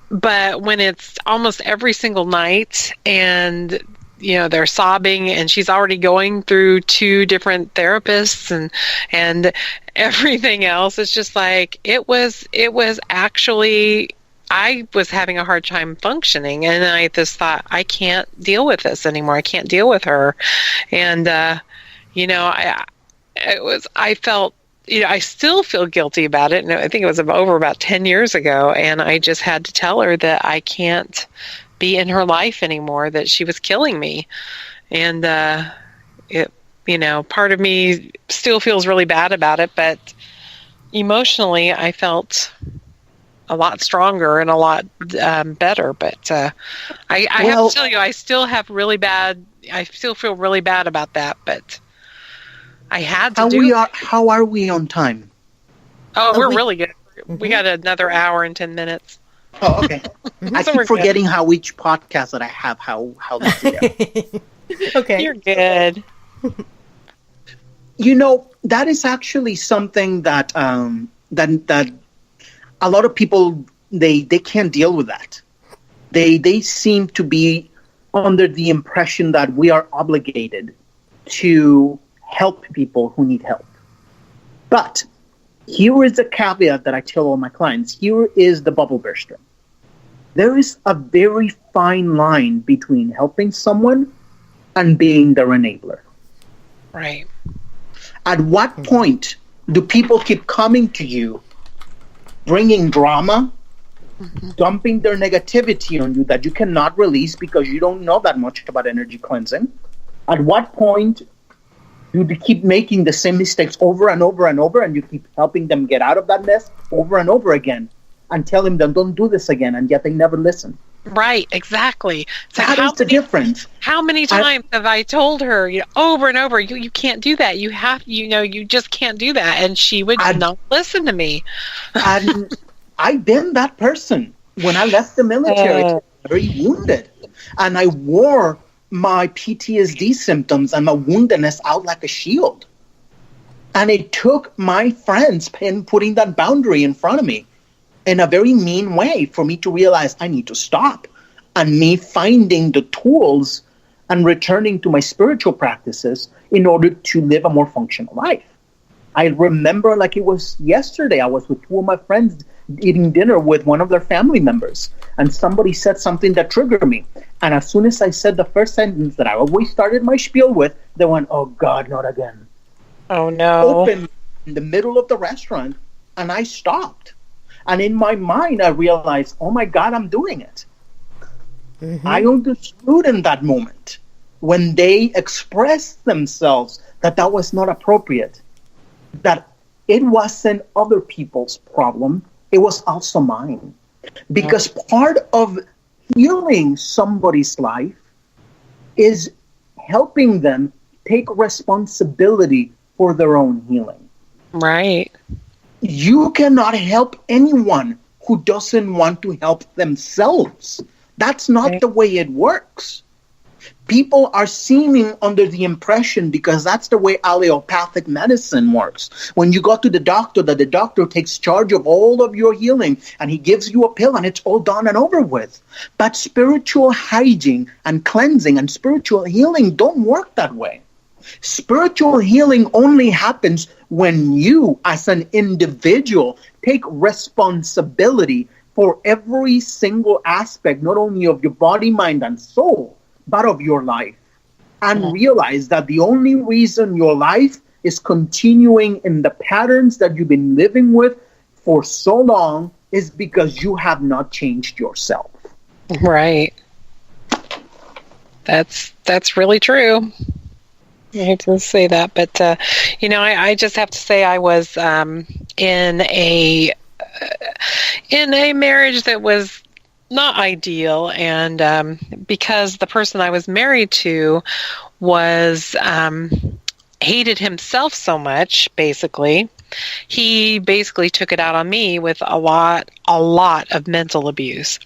Speaker 2: but when it's almost every single night and, they're sobbing and she's already going through 2 different therapists and everything else, it's just like, it was actually, I was having a hard time functioning, and I just thought, I can't deal with this anymore. I can't deal with her. And, I felt, I still feel guilty about it. And I think it was over about 10 years ago. And I just had to tell her that I can't be in her life anymore, that she was killing me. And, part of me still feels really bad about it, but emotionally, I felt a lot stronger and a lot better. But I have to tell you, I still feel really bad about that. But I had to
Speaker 3: How are we on time?
Speaker 2: Oh, we're really good. We got another hour and 10 minutes.
Speaker 3: Oh, okay. I keep forgetting how each podcast that I have, how they do.
Speaker 1: Okay.
Speaker 2: You're good.
Speaker 3: That is actually something that that a lot of people they can't deal with that. They seem to be under the impression that we are obligated to help people who need help. But here is a caveat that I tell all my clients. Here is the bubble burster. There is a very fine line between helping someone and being their enabler.
Speaker 2: Right.
Speaker 3: At what point do people keep coming to you, bringing drama, dumping their negativity on you that you cannot release because you don't know that much about energy cleansing? At what point do they keep making the same mistakes over and over and over, and you keep helping them get out of that mess over and over again and telling them, don't do this again, and yet they never listen?
Speaker 2: Right, exactly. So
Speaker 3: that is the difference.
Speaker 2: How many times have I told her, over and over, you can't do that. You have, you just can't do that. And she would not listen to me.
Speaker 3: And I've been that person. When I left the military, I was very wounded. And I wore my PTSD symptoms and my woundedness out like a shield. And it took my friends putting that boundary in front of me in a very mean way for me to realize I need to stop. And me finding the tools and returning to my spiritual practices in order to live a more functional life. I remember like it was yesterday, I was with two of my friends eating dinner with one of their family members, and somebody said something that triggered me. And as soon as I said the first sentence that I always started my spiel with, they went, "Oh God, not again."
Speaker 2: Oh no.
Speaker 3: Open in the middle of the restaurant, and I stopped. And in my mind, I realized, oh my God, I'm doing it. Mm-hmm. I understood in that moment when they expressed themselves that was not appropriate, that it wasn't other people's problem, it was also mine. Because part of healing somebody's life is helping them take responsibility for their own healing.
Speaker 2: Right.
Speaker 3: You cannot help anyone who doesn't want to help themselves. That's not the way it works. People are seeming under the impression, because that's the way allopathic medicine works. When you go to the doctor, that the doctor takes charge of all of your healing and he gives you a pill and it's all done and over with. But spiritual hygiene and cleansing and spiritual healing don't work that way. Spiritual healing only happens when you, as an individual, take responsibility for every single aspect, not only of your body, mind, and soul, but of your life. And realize that the only reason your life is continuing in the patterns that you've been living with for so long is because you have not changed yourself.
Speaker 2: Right. That's really true. I hate to say that, but I just have to say I was in a marriage that was not ideal, and because the person I was married to was hated himself so much, basically, he basically took it out on me with a lot of mental abuse.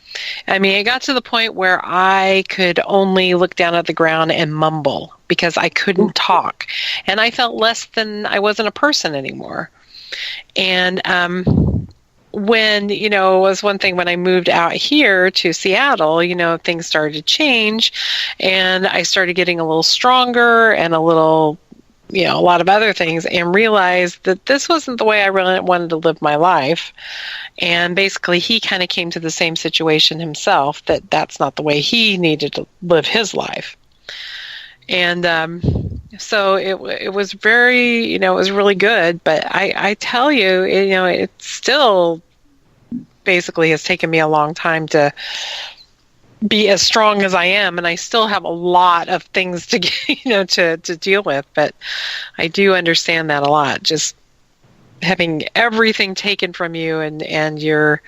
Speaker 2: I mean, it got to the point where I could only look down at the ground and mumble because I couldn't talk. And I felt less than I wasn't a person anymore. And when, it was one thing when I moved out here to Seattle, things started to change and I started getting a little stronger and a little, a lot of other things, and realized that this wasn't the way I really wanted to live my life. And basically he kind of came to the same situation himself, that that's not the way he needed to live his life. And so it was very, it was really good. But I tell you, it still basically has taken me a long time to be as strong as I am, and I still have a lot of things to get, to deal with. But I do understand that a lot. Just having everything taken from you, and you're,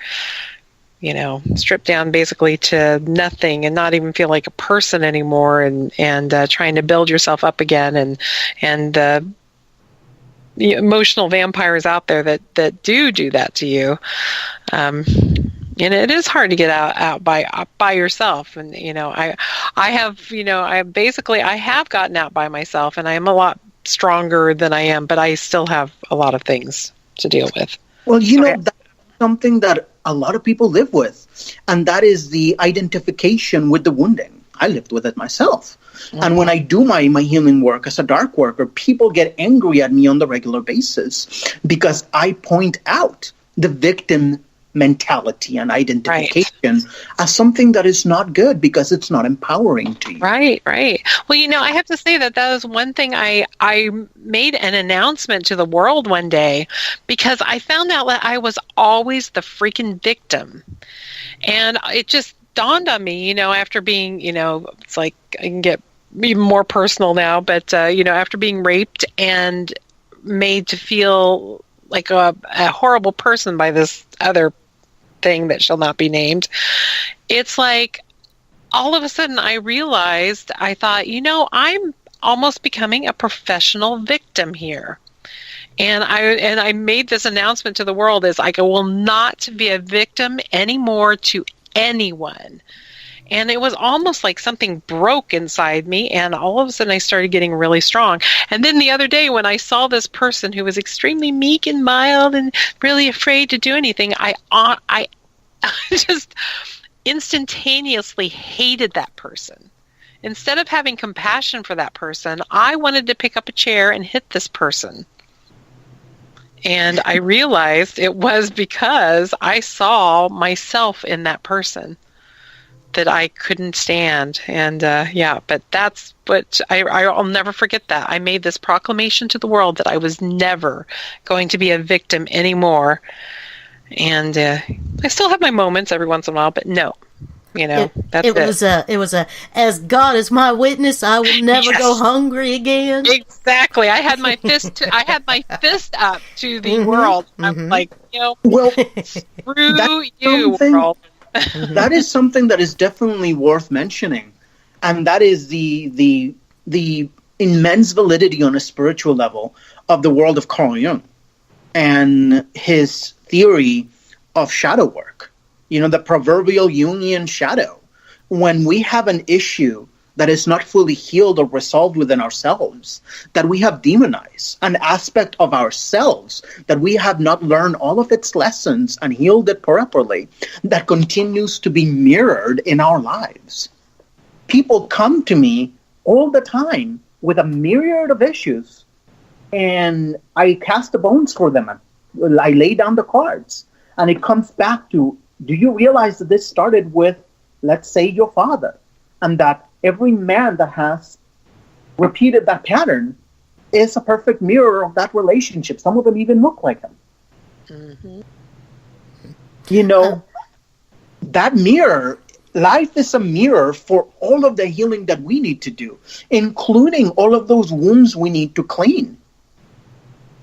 Speaker 2: stripped down basically to nothing, and not even feel like a person anymore, and trying to build yourself up again, and the emotional vampires out there that do that to you. And it is hard to get out by yourself. And, I have gotten out by myself, and I am a lot stronger than I am, but I still have a lot of things to deal with.
Speaker 3: Well, that's something that a lot of people live with, and that is the identification with the wounding. I lived with it myself. Mm-hmm. And when I do my healing work as a dark worker, people get angry at me on the regular basis because I point out the victim mentality and identification as something that is not good, because it's not empowering to you.
Speaker 2: Right. Well, I have to say that was one thing I made an announcement to the world one day, because I found out that I was always the freaking victim. And it just dawned on me, after being, it's like I can get even more personal now, but, after being raped and made to feel like a horrible person by this other thing that shall not be named, it's like all of a sudden I realized, I thought, I'm almost becoming a professional victim here. And I made this announcement to the world as I will not be a victim anymore to anyone. And it was almost like something broke inside me, and all of a sudden I started getting really strong. And then the other day when I saw this person who was extremely meek and mild and really afraid to do anything, I just instantaneously hated that person. Instead of having compassion for that person, I wanted to pick up a chair and hit this person. And I realized it was because I saw myself in that person that I couldn't stand. And but that's what I'll never forget that. I made this proclamation to the world that I was never going to be a victim anymore. And I still have my moments every once in a while, but no. That's it.
Speaker 1: It was a as God is my witness, I will never go hungry again.
Speaker 2: Exactly. I had my fist up to the world. I'm like,
Speaker 3: well,
Speaker 2: screw you, world.
Speaker 3: That is something that is definitely worth mentioning, and that is the immense validity on a spiritual level of the world of Carl Jung and his theory of shadow work. The proverbial Jungian shadow. When we have an issue that is not fully healed or resolved within ourselves, that we have demonized, an aspect of ourselves that we have not learned all of its lessons and healed it properly, that continues to be mirrored in our lives. People come to me all the time with a myriad of issues, and I cast the bones for them. I lay down the cards, and it comes back to, do you realize that this started with, let's say, your father, and that every man that has repeated that pattern is a perfect mirror of that relationship. Some of them even look like him. Mm-hmm. That mirror, life is a mirror for all of the healing that we need to do, including all of those wounds we need to clean.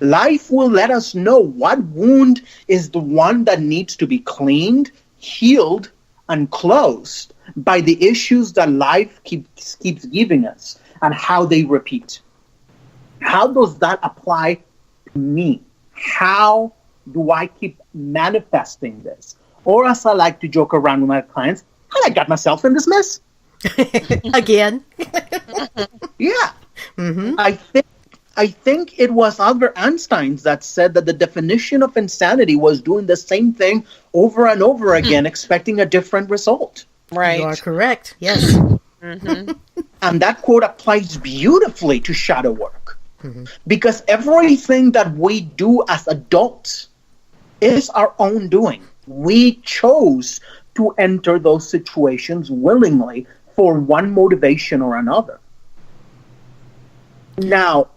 Speaker 3: Life will let us know what wound is the one that needs to be cleaned, healed, and closed by the issues that life keeps giving us and how they repeat. How does that apply to me? How do I keep manifesting this? Or, as I like to joke around with my clients, I got myself in this mess.
Speaker 1: Again.
Speaker 3: Yeah. Mm-hmm. I think it was Albert Einstein that said that the definition of insanity was doing the same thing over and over again, expecting a different result.
Speaker 2: Right.
Speaker 1: You are correct. Yes.
Speaker 2: Mm-hmm.
Speaker 3: And that quote applies beautifully to shadow work. Mm-hmm. Because everything that we do as adults is our own doing. We chose to enter those situations willingly for one motivation or another. Now,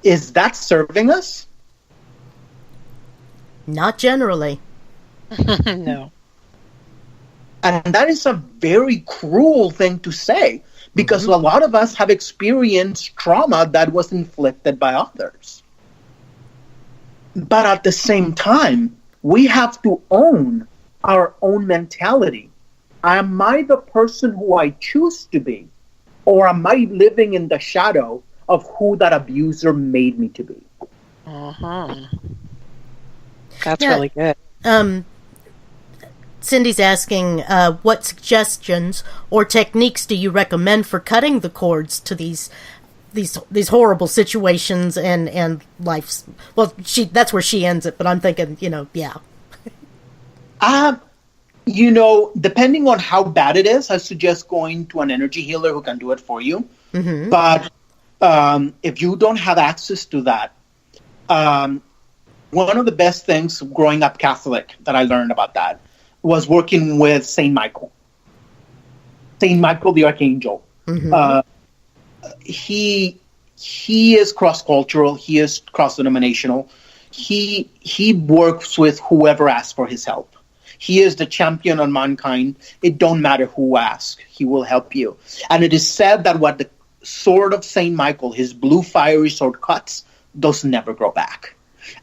Speaker 3: is that serving us?
Speaker 1: Not generally.
Speaker 2: No.
Speaker 3: And that is a very cruel thing to say, because a lot of us have experienced trauma that was inflicted by others. But at the same time, we have to own our own mentality. Am I the person who I choose to be? Or am I living in the shadow of who that abuser made me to be?
Speaker 2: That's really good.
Speaker 1: Cindy's asking, what suggestions or techniques do you recommend for cutting the cords to these horrible situations and life's... Well, that's where she ends it, but I'm thinking, yeah.
Speaker 3: Depending on how bad it is, I suggest going to an energy healer who can do it for you. Mm-hmm. But if you don't have access to that, one of the best things growing up Catholic that I learned about that was working with Saint Michael. Saint Michael the Archangel. Mm-hmm. He is cross-cultural. He is cross-denominational. He works with whoever asks for his help. He is the champion on mankind. It don't matter who asks. He will help you. And it is said that what the sword of Saint Michael, his blue fiery sword cuts, does never grow back.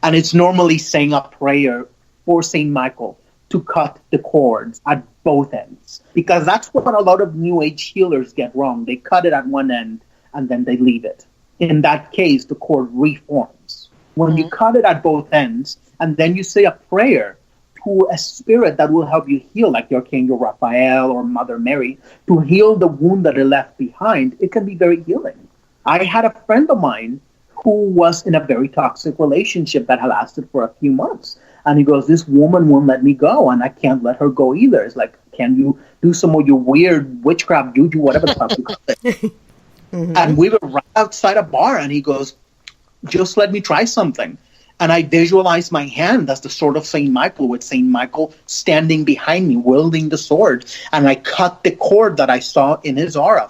Speaker 3: And it's normally saying a prayer for Saint Michael to cut the cords at both ends. Because that's what a lot of New Age healers get wrong. They cut it at one end and then they leave it. In that case, the cord reforms. When you cut it at both ends and then you say a prayer to a spirit that will help you heal, like the Archangel Raphael or Mother Mary, to heal the wound that it left behind, it can be very healing. I had a friend of mine who was in a very toxic relationship that had lasted for a few months. And he goes, this woman won't let me go, and I can't let her go either. It's like, can you do some of your weird witchcraft, juju, whatever the fuck you call it? Mm-hmm. And we were right outside a bar, and he goes, just let me try something. And I visualized my hand as the sword of Saint Michael, with Saint Michael standing behind me, wielding the sword. And I cut the cord that I saw in his aura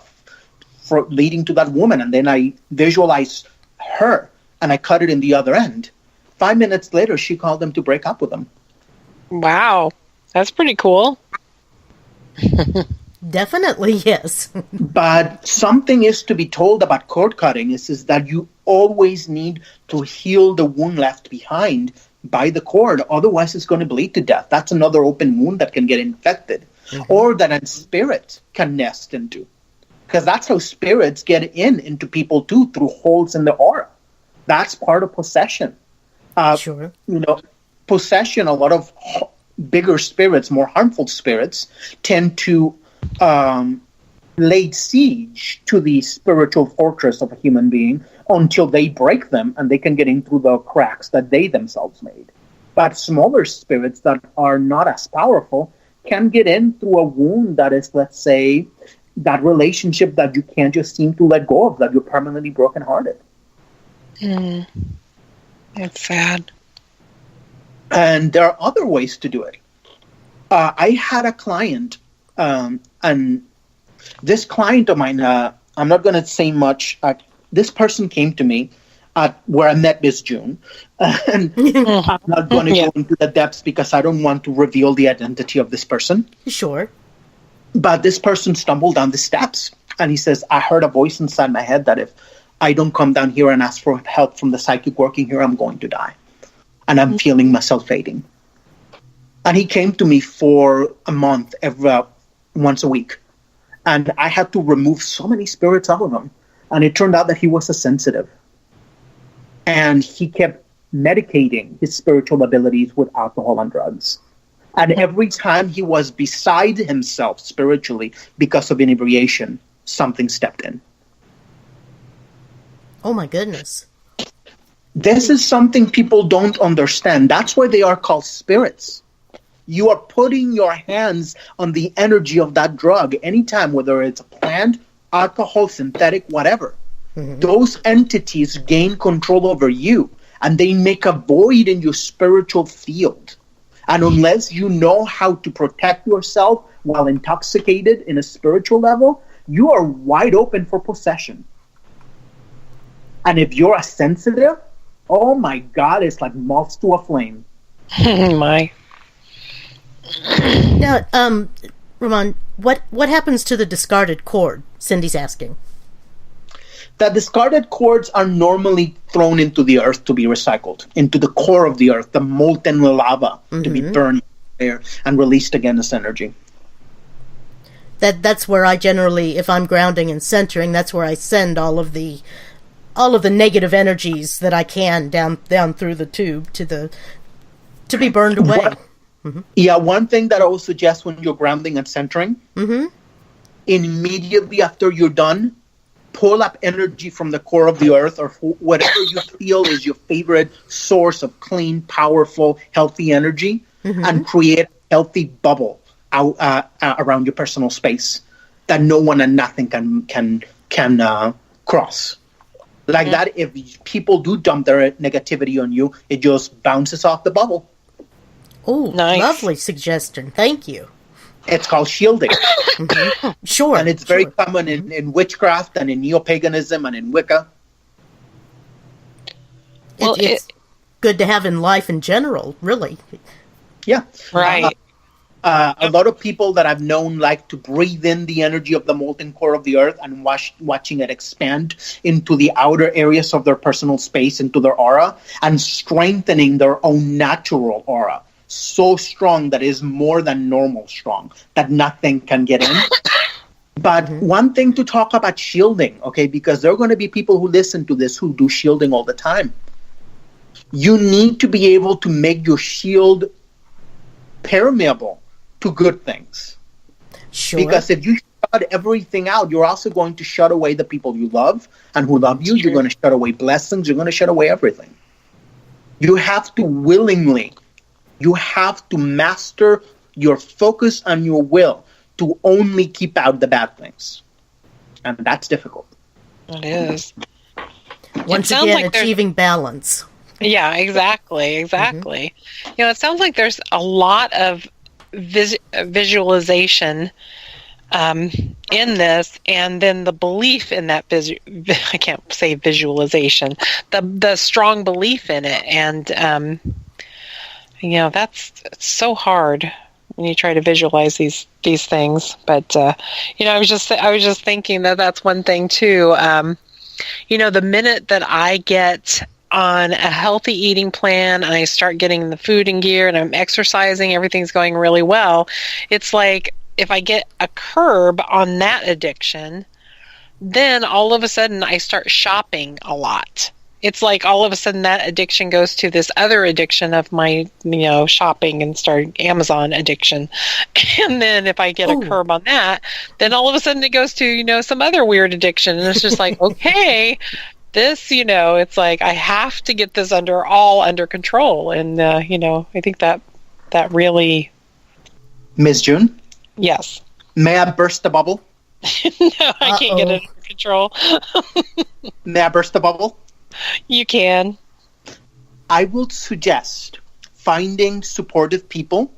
Speaker 3: leading to that woman. And then I visualized her, and I cut it in the other end. 5 minutes later, she called him to break up with him.
Speaker 2: Wow. That's pretty cool.
Speaker 1: Definitely, yes.
Speaker 3: But something is to be told about cord cutting is that you always need to heal the wound left behind by the cord. Otherwise, it's going to bleed to death. That's another open wound that can get infected. Mm-hmm. Or that a spirit can nest into. Because that's how spirits get into people too, through holes in the aura. That's part of possession.
Speaker 1: Sure.
Speaker 3: Possession, a lot of bigger spirits, more harmful spirits, tend to lay siege to the spiritual fortress of a human being until they break them and they can get in through the cracks that they themselves made. But smaller spirits that are not as powerful can get in through a wound that is, let's say, that relationship that you can't just seem to let go of, that you're permanently brokenhearted.
Speaker 2: It's sad.
Speaker 3: And there are other ways to do it. I had a client, and this client of mine, I'm not going to say much. This person came to me where I met Miss June. And I'm not going to go into the depths because I don't want to reveal the identity of this person.
Speaker 1: Sure.
Speaker 3: But this person stumbled down the steps, and he says, I heard a voice inside my head that if I don't come down here and ask for help from the psychic working here, I'm going to die. And I'm feeling myself fading. And he came to me for a month, once a week. And I had to remove so many spirits out of him. And it turned out that he was a sensitive. And he kept medicating his spiritual abilities with alcohol and drugs. And every time he was beside himself spiritually because of inebriation, something stepped in.
Speaker 1: Oh my goodness.
Speaker 3: This is something people don't understand. That's why they are called spirits. You are putting your hands on the energy of that drug anytime, whether it's a plant, alcohol, synthetic, whatever. Mm-hmm. Those entities gain control over you, and they make a void in your spiritual field. And unless you know how to protect yourself while intoxicated in a spiritual level, you are wide open for possession. And if you're a sensitive, oh my God, it's like moths to a flame.
Speaker 2: My.
Speaker 1: Now, Roman, what happens to the discarded cord? Cindy's asking.
Speaker 3: That discarded cords are normally thrown into the earth to be recycled, into the core of the earth, the molten lava, to be burned there and released again as energy.
Speaker 1: That's where I generally, if I'm grounding and centering, that's where I send all of the negative energies that I can down through the tube to be burned away.
Speaker 3: Yeah, one thing that I will suggest when you're grounding and centering, immediately after you're done, pull up energy from the core of the earth or whatever you feel is your favorite source of clean, powerful, healthy energy, and create a healthy bubble out around your personal space that no one and nothing can cross. Like that, if people do dump their negativity on you, it just bounces off the bubble.
Speaker 1: Oh, nice. Lovely suggestion. Thank you.
Speaker 3: It's called shielding.
Speaker 1: Sure.
Speaker 3: And it's very common in witchcraft and in neo-paganism and in Wicca.
Speaker 1: Well, it's good to have in life in general, really.
Speaker 3: Yeah.
Speaker 2: Right.
Speaker 3: A lot of people that I've known like to breathe in the energy of the molten core of the earth and watching it expand into the outer areas of their personal space, into their aura, and strengthening their own natural aura. So strong that it is more than normal strong, that nothing can get in. But one thing to talk about shielding, okay, because there are going to be people who listen to this who do shielding all the time. You need to be able to make your shield permeable to good things. Sure. Because if you shut everything out, you're also going to shut away the people you love and who love you. You're going to shut away blessings. You're going to shut away everything. You have to willingly, you have to master your focus and your will to only keep out the bad things. And that's difficult.
Speaker 2: It is.
Speaker 1: Once again, achieving balance.
Speaker 2: Yeah, exactly. You know, it sounds like there's a lot of visualization in this, and then the belief in that I can't say visualization, the strong belief in it, and you know, that's so hard when you try to visualize these things. But you know, I was just thinking that's one thing too. You know, the minute that I get on a healthy eating plan and I start getting the food and gear and I'm exercising, everything's going really well. It's like if I get a curb on that addiction, then all of a sudden I start shopping a lot. It's like all of a sudden that addiction goes to this other addiction of my, you know, shopping and start Amazon addiction. And then if I get a curb on that, then all of a sudden it goes to, you know, some other weird addiction. And it's just like, okay, this, you know, it's like I have to get this under control. And, you know, I think that really...
Speaker 3: Ms. June?
Speaker 2: Yes.
Speaker 3: May I burst the bubble?
Speaker 2: No, I can't get it under control.
Speaker 3: May I burst the bubble?
Speaker 2: You can.
Speaker 3: I will suggest finding supportive people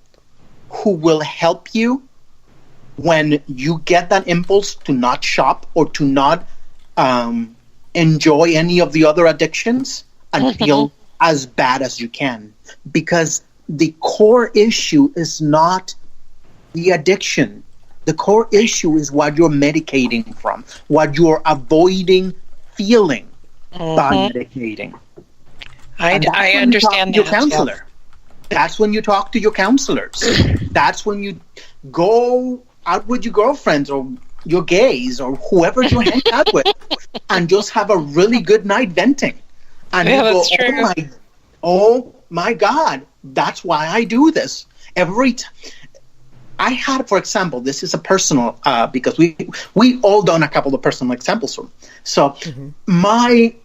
Speaker 3: who will help you when you get that impulse to not shop or to not enjoy any of the other addictions and feel as bad as you can. Because the core issue is not the addiction. The core issue is what you're medicating from, what you're avoiding feeling by medicating.
Speaker 2: I understand that.
Speaker 3: Your counselor. That's when you talk to your counselors. That's when you go out with your girlfriends or your gays or whoever you hang out with and just have a really good night venting. And you go, oh my God, that's why I do this. I had, for example, this is a personal, because we all done a couple of personal examples from. So my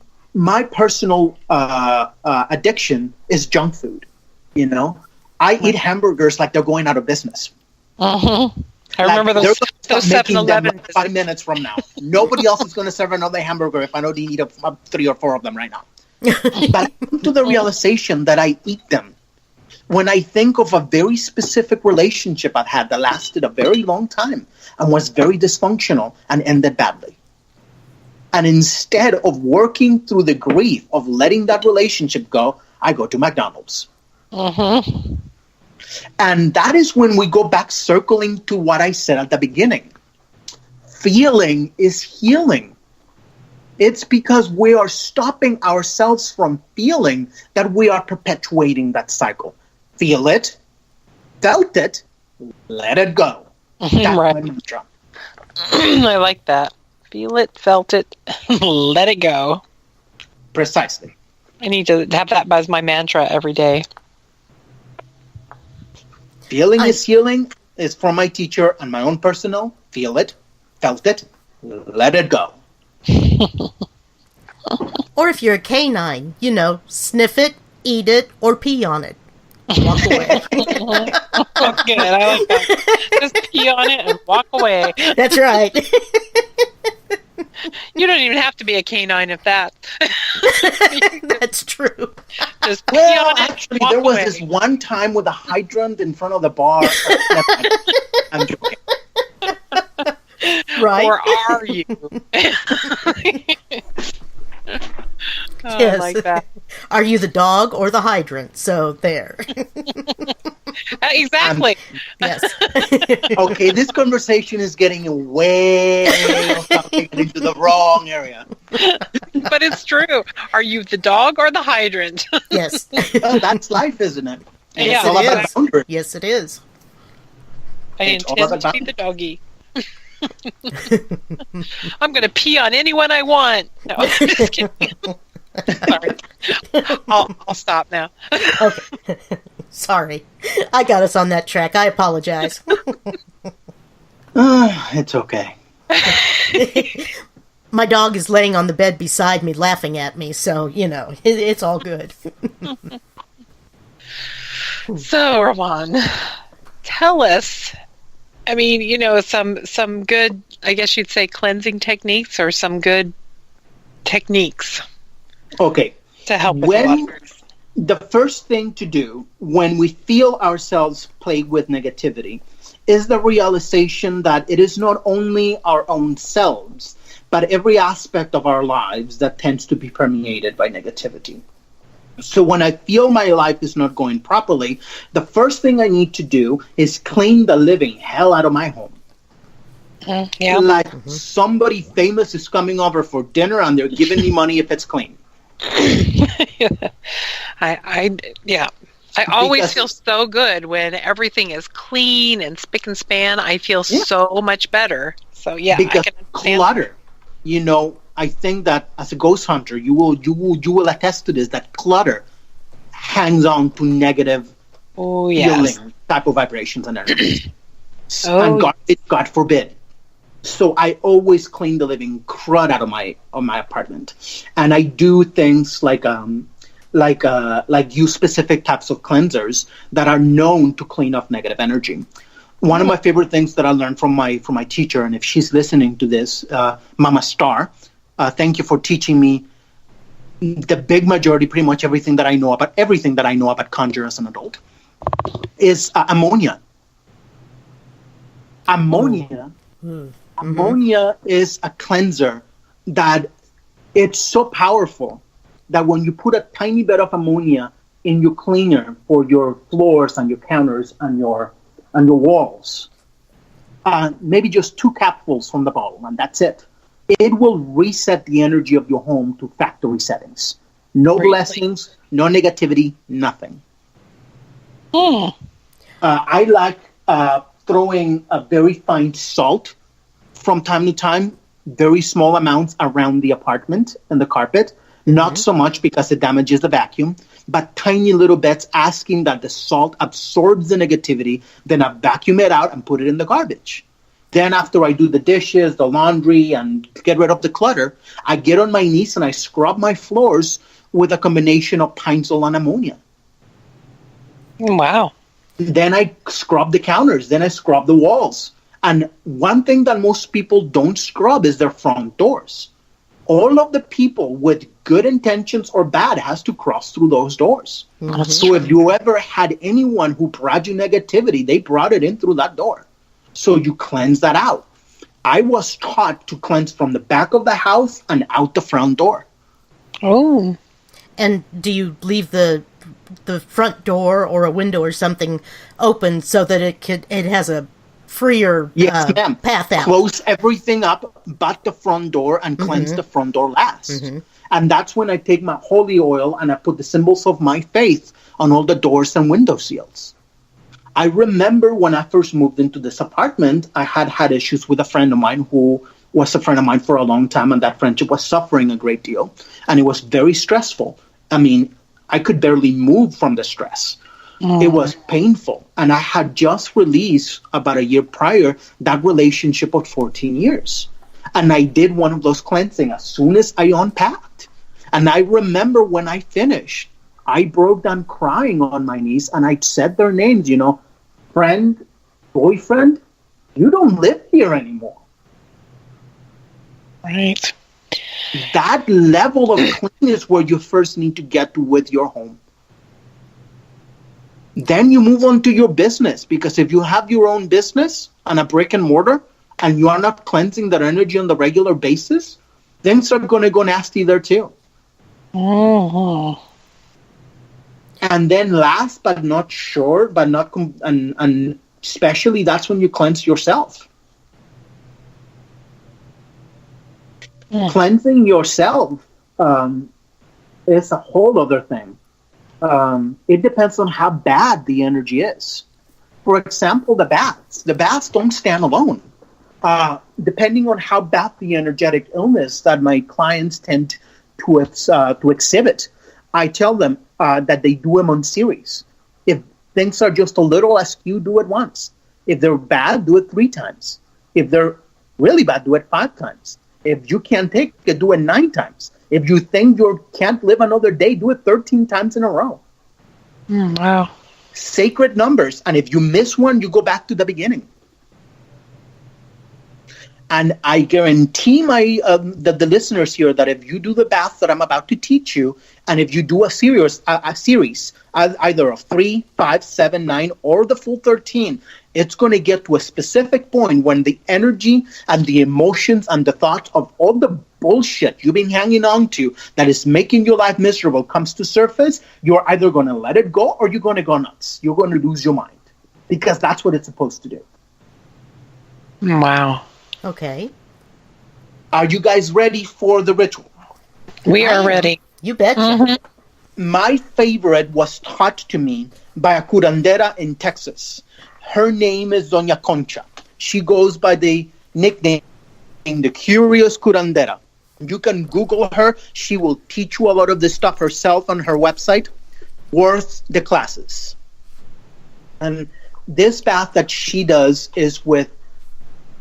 Speaker 3: personal addiction is junk food. You know, I eat hamburgers like they're going out of business.
Speaker 2: I remember those 7-Eleven
Speaker 3: 5 minutes from now. Nobody else is going to serve another hamburger if I know they eat 3 or 4 of them right now. But I come to the realization that I eat them when I think of a very specific relationship I've had that lasted a very long time and was very dysfunctional and ended badly. And instead of working through the grief of letting that relationship go, I go to McDonald's. And that is when we go back circling to what I said at the beginning. Feeling is healing. It's because we are stopping ourselves from feeling that we are perpetuating that cycle. Feel it, felt it, let it go. That's
Speaker 2: Right.
Speaker 3: my mantra.
Speaker 2: I like that. Feel it, felt it, let it go.
Speaker 3: Precisely.
Speaker 2: I need to have that as my mantra every day.
Speaker 3: Feeling is healing is from my teacher and my own personal. Feel it, felt it, let it go.
Speaker 1: Or if you're a canine, sniff it, eat it, or pee on it. Walk away.
Speaker 2: That's good. I like that. Just pee on it and walk away.
Speaker 1: That's right.
Speaker 2: You don't even have to be a canine if that.
Speaker 1: That's true.
Speaker 2: Just pee
Speaker 3: Well,
Speaker 2: on it.
Speaker 3: actually,
Speaker 2: walk
Speaker 3: there was
Speaker 2: away.
Speaker 3: this one time with a hydrant in front of the bar. I'm joking.
Speaker 1: Right.
Speaker 2: Or are you? I like that.
Speaker 1: Are you the dog or the hydrant? So there.
Speaker 2: Exactly.
Speaker 1: Yes.
Speaker 3: Okay, this conversation is getting way into the wrong area.
Speaker 2: But it's true. Are you the dog or the hydrant?
Speaker 1: Yes.
Speaker 3: Well, that's life, isn't it? And
Speaker 2: Yeah,
Speaker 3: it's all
Speaker 1: it
Speaker 3: about
Speaker 1: is.
Speaker 3: boundaries.
Speaker 1: Yes, it is.
Speaker 2: I
Speaker 3: It's all
Speaker 2: intend to
Speaker 3: about
Speaker 2: be the doggy. I'm going to pee on anyone I want. No, I'm just kidding. Sorry. I'll stop now.
Speaker 1: Okay. Sorry. I got us on that track. I apologize.
Speaker 3: It's okay.
Speaker 1: My dog is laying on the bed beside me laughing at me, so, it's all good.
Speaker 2: So, Roman, tell us, I mean, some good, I guess you'd say, cleansing techniques or some good techniques
Speaker 3: Okay.
Speaker 2: to help with
Speaker 3: When
Speaker 2: water.
Speaker 3: the first thing to do when we feel ourselves plagued with negativity is the realization that it is not only our own selves, but every aspect of our lives that tends to be permeated by negativity. So when I feel my life is not going properly, the first thing I need to do is clean the living hell out of my home.
Speaker 2: Yeah.
Speaker 3: Like somebody famous is coming over for dinner and they're giving me money if it's clean.
Speaker 2: I always
Speaker 3: Because-
Speaker 2: feel so good when everything is clean and spick and span. I feel so much better. So I
Speaker 3: Because
Speaker 2: can understand.
Speaker 3: clutter, I think that as a ghost hunter, you will attest to this, that clutter hangs on to negative
Speaker 2: Oh yes.
Speaker 3: feeling type of vibrations and energy.
Speaker 2: Oh.
Speaker 3: And God forbid. So I always clean the living crud out of my apartment, and I do things like use specific types of cleansers that are known to clean off negative energy. One of my favorite things that I learned from my teacher, and if she's listening to this, Mama Star, thank you for teaching me the big majority, pretty much everything that I know about conjure as an adult, is ammonia. Ammonia is a cleanser that it's so powerful that when you put a tiny bit of ammonia in your cleaner for your floors and your counters and your walls, maybe just 2 capfuls from the bottle, and that's it. It will reset the energy of your home to factory settings. No
Speaker 2: Really?
Speaker 3: blessings, no negativity, nothing.
Speaker 2: Hmm.
Speaker 3: I like throwing a very fine salt from time to time, very small amounts around the apartment and the carpet. Not so much because it damages the vacuum, but tiny little bits, asking that the salt absorbs the negativity, then I vacuum it out and put it in the garbage. Then after I do the dishes, the laundry, and get rid of the clutter, I get on my knees and I scrub my floors with a combination of pine sol and ammonia.
Speaker 2: Wow.
Speaker 3: Then I scrub the counters. Then I scrub the walls. And one thing that most people don't scrub is their front doors. All of the people with good intentions or bad has to cross through those doors. So if you ever had anyone who brought you negativity, they brought it in through that door. So you cleanse that out. I was taught to cleanse from the back of the house and out the front door.
Speaker 2: Oh.
Speaker 1: And do you leave the front door or a window or something open so that it has a freer
Speaker 3: Yes, ma'am.
Speaker 1: path out.
Speaker 3: Close everything up but the front door and cleanse the front door last. And that's when I take my holy oil and I put the symbols of my faith on all the doors and window seals. I remember when I first moved into this apartment, I had issues with a friend of mine who was a friend of mine for a long time, and that friendship was suffering a great deal, and it was very stressful. I mean, I could barely move from the stress. It was painful, and I had just released about a year prior that relationship of 14 years. And I did one of those cleansing as soon as I unpacked. And I remember when I finished, I broke down crying on my knees, and I said their names, friend, boyfriend, you don't live here anymore.
Speaker 2: Right.
Speaker 3: That level of clean is where you first need to get to with your home. Then you move on to your business, because if you have your own business and a brick and mortar and you are not cleansing that energy on the regular basis, things are going to go nasty there too. And then last but not short, but not and especially that's when you cleanse yourself. Cleansing yourself is a whole other thing. It depends on how bad the energy is. For example, the bats. The bats don't stand alone. Depending on how bad the energetic illness that my clients tend to exhibit, I tell them that they do them on series. If things are just a little askew, do it once. If they're bad, do it 3 times. If they're really bad, do it 5 times. If you can't take it, do it 9 times. If you think you can't live another day, do it 13 times in a row.
Speaker 2: Wow.
Speaker 3: Sacred numbers. And if you miss one, you go back to the beginning. And I guarantee the listeners here that if you do the bath that I'm about to teach you, and if you do a series, either of 3, 5, 7, 9, or the full 13, it's going to get to a specific point when the energy and the emotions and the thoughts of all the bullshit you've been hanging on to that is making your life miserable comes to surface. You're either going to let it go or you're going to go nuts. You're going to lose your mind, because that's what it's supposed to do.
Speaker 2: Wow.
Speaker 1: Okay.
Speaker 3: Are you guys ready for the ritual?
Speaker 2: We are ready.
Speaker 1: You betcha.
Speaker 3: My favorite was taught to me by a curandera in Texas. Her name is Doña Concha. She goes by the nickname the Curious Curandera. You can Google her. She will teach you a lot of this stuff herself on her website. Worth the classes. And this bath that she does is with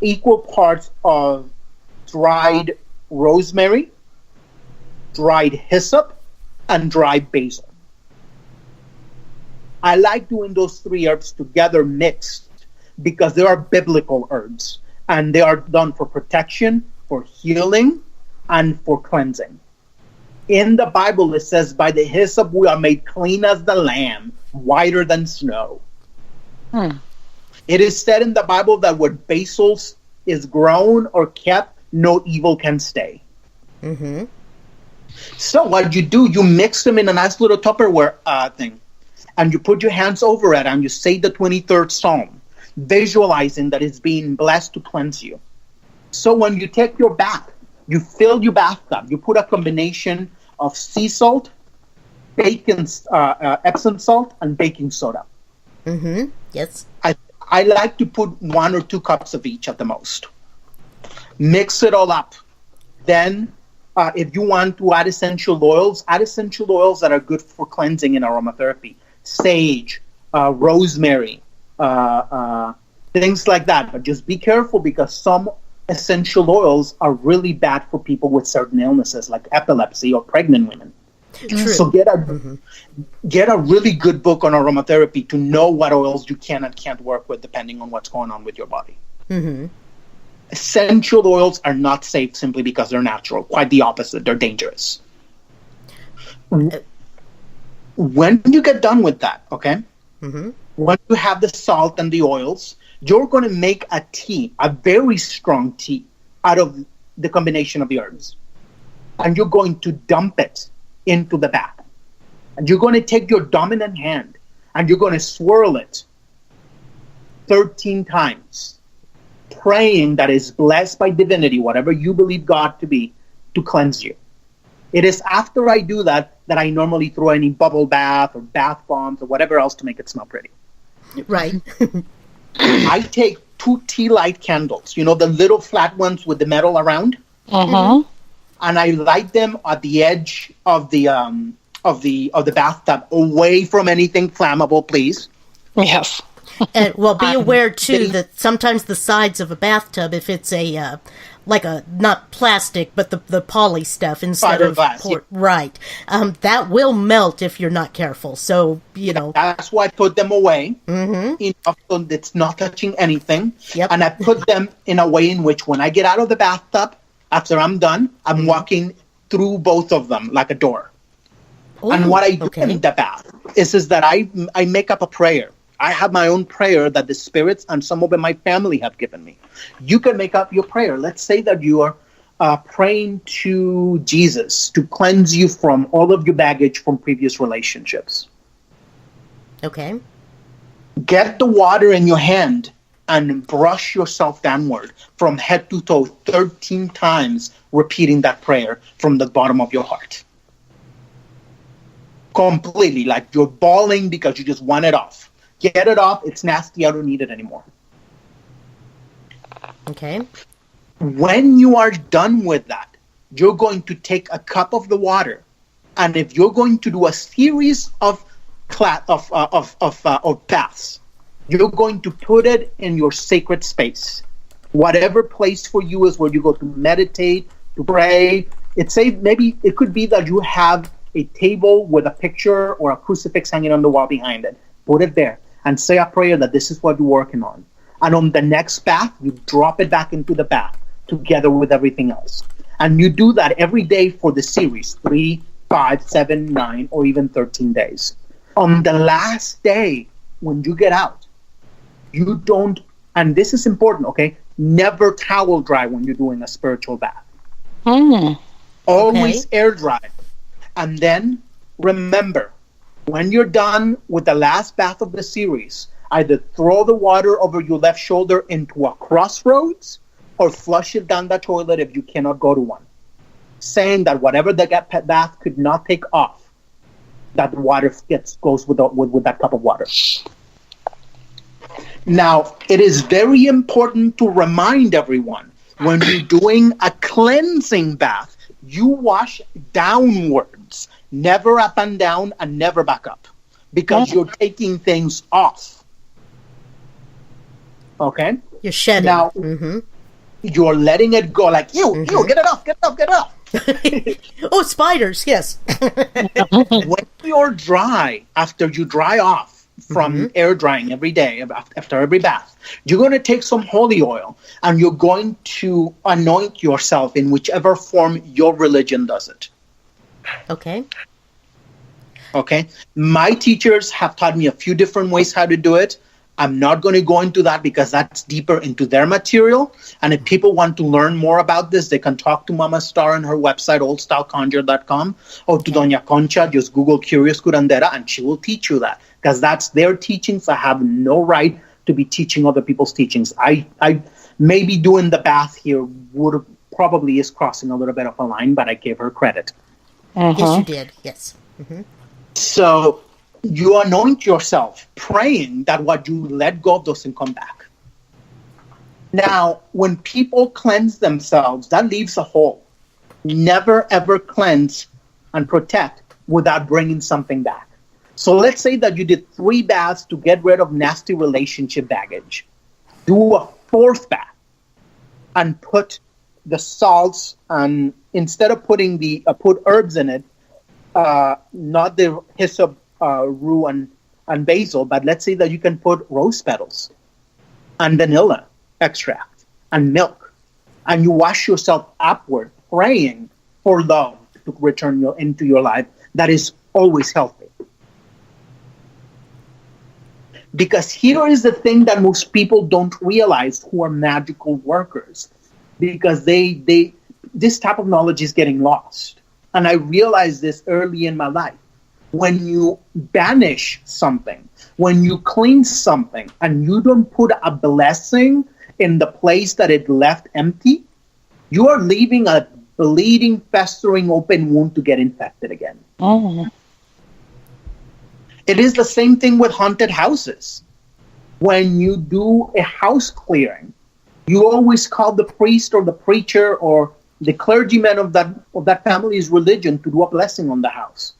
Speaker 3: equal parts of dried rosemary, dried hyssop, and dried basil. I like doing those 3 herbs together mixed because they are biblical herbs, and they are done for protection, for healing, and for cleansing. In the Bible, it says, by the hyssop we are made clean as the lamb, whiter than snow. It is said in the Bible that where basil is grown or kept, no evil can stay. So what you do, you mix them in a nice little Tupperware thing, and you put your hands over it, and you say the 23rd Psalm, visualizing that it's being blessed to cleanse you. So when you take your bath, you fill your bathtub, you put a combination of sea salt, Epsom salt, and baking soda.
Speaker 1: Yes.
Speaker 3: I like to put 1 or 2 cups of each at the most. Mix it all up. Then, if you want to add essential oils that are good for cleansing in aromatherapy. Sage, rosemary, things like that. But just be careful, because some essential oils are really bad for people with certain illnesses like epilepsy or pregnant women.
Speaker 1: True.
Speaker 3: So get a really good book on aromatherapy to know what oils you can and can't work with depending on what's going on with your body. Essential oils are not safe simply because they're natural. Quite the opposite. They're dangerous. When you get done with that, okay? When you have the salt and the oils, you're going to make a tea, a very strong tea, out of the combination of the herbs. And you're going to dump it into the bath. And you're going to take your dominant hand and you're going to swirl it 13 times. praying that is blessed by divinity, whatever you believe God to be, to cleanse you. It is after I do that I normally throw any bubble bath or bath bombs or whatever else to make it smell pretty.
Speaker 1: Right.
Speaker 3: I take 2 tea light candles, the little flat ones with the metal around,
Speaker 2: Mm-hmm.
Speaker 3: and I light them at the edge of the bathtub, away from anything flammable, please.
Speaker 2: Yes.
Speaker 1: And be aware too that sometimes the sides of a bathtub, if it's a like a not plastic but the poly stuff instead of
Speaker 3: fiberglass,
Speaker 1: right, that will melt if you're not careful. So
Speaker 3: that's why I put them away, enough so it's not touching anything.
Speaker 1: Yep.
Speaker 3: And I put them in a way in which when I get out of the bathtub, after I'm done, I'm walking through both of them like a door.
Speaker 1: Ooh,
Speaker 3: and what I do in the bath is that I make up a prayer. I have my own prayer that the spirits and some of my family have given me. You can make up your prayer. Let's say that you are praying to Jesus to cleanse you from all of your baggage from previous relationships.
Speaker 1: Okay.
Speaker 3: Get the water in your hand and brush yourself downward from head to toe 13 times, repeating that prayer from the bottom of your heart. Completely, like you're bawling because you just want it off. Get it off. It's nasty. I don't need it anymore.
Speaker 1: Okay.
Speaker 3: When you are done with that, you're going to take a cup of the water, and if you're going to do a series of baths, you're going to put it in your sacred space. Whatever place for you is where you go to meditate, to pray. Maybe it could be that you have a table with a picture or a crucifix hanging on the wall behind it. Put it there and say a prayer that this is what you're working on. And on the next bath, you drop it back into the bath together with everything else. And you do that every day for the series, 3, 5, 7, 9, or even 13 days. On the last day, when you get out, you don't, and this is important, okay, never towel dry when you're doing a spiritual bath. Always air dry. And then remember, when you're done with the last bath of the series, either throw the water over your left shoulder into a crossroads or flush it down the toilet if you cannot go to one. Saying that whatever the bath could not take off, that the water goes with that cup of water. Now, it is very important to remind everyone, when you're doing a cleansing bath, you wash downwards, never up and down, and never back up, because you're taking things off. Okay?
Speaker 1: You're shedding.
Speaker 3: Now, you're letting it go, like, you, get it off, get it off.
Speaker 1: Oh, spiders, yes.
Speaker 3: When you're dry, after you dry off from air drying every day, after every bath, you're going to take some holy oil and you're going to anoint yourself in whichever form your religion does it.
Speaker 1: Okay.
Speaker 3: My teachers have taught me a few different ways how to do it. I'm not going to go into that because that's deeper into their material. And if people want to learn more about this, they can talk to Mama Star on her website, oldstyleconjure.com, or to Doña Concha. Just Google Curious Curandera, and she will teach you that. Because that's their teachings. I have no right to be teaching other people's teachings. I maybe doing the bath here probably is crossing a little bit of a line, but I gave her credit.
Speaker 1: Yes, you did. Yes.
Speaker 3: So you anoint yourself, praying that what you let go doesn't come back. Now, when people cleanse themselves, that leaves a hole. Never, ever cleanse and protect without bringing something back. So let's say that you did 3 baths to get rid of nasty relationship baggage. Do a 4th bath and put the salts, and instead of putting put herbs in it, not the hyssop, rue, and basil, but let's say that you can put rose petals and vanilla extract and milk, and you wash yourself upward, praying for love to return into your life that is always healthy. Because here is the thing that most people don't realize who are magical workers, because this type of knowledge is getting lost. And I realized this early in my life. When you banish something, when you clean something, and you don't put a blessing in the place that it left empty, you are leaving a bleeding, festering, open wound to get infected again.
Speaker 2: Oh.
Speaker 3: It is the same thing with haunted houses. When you do a house clearing, you always call the priest or the preacher or the clergyman of that family's religion to do a blessing on the house.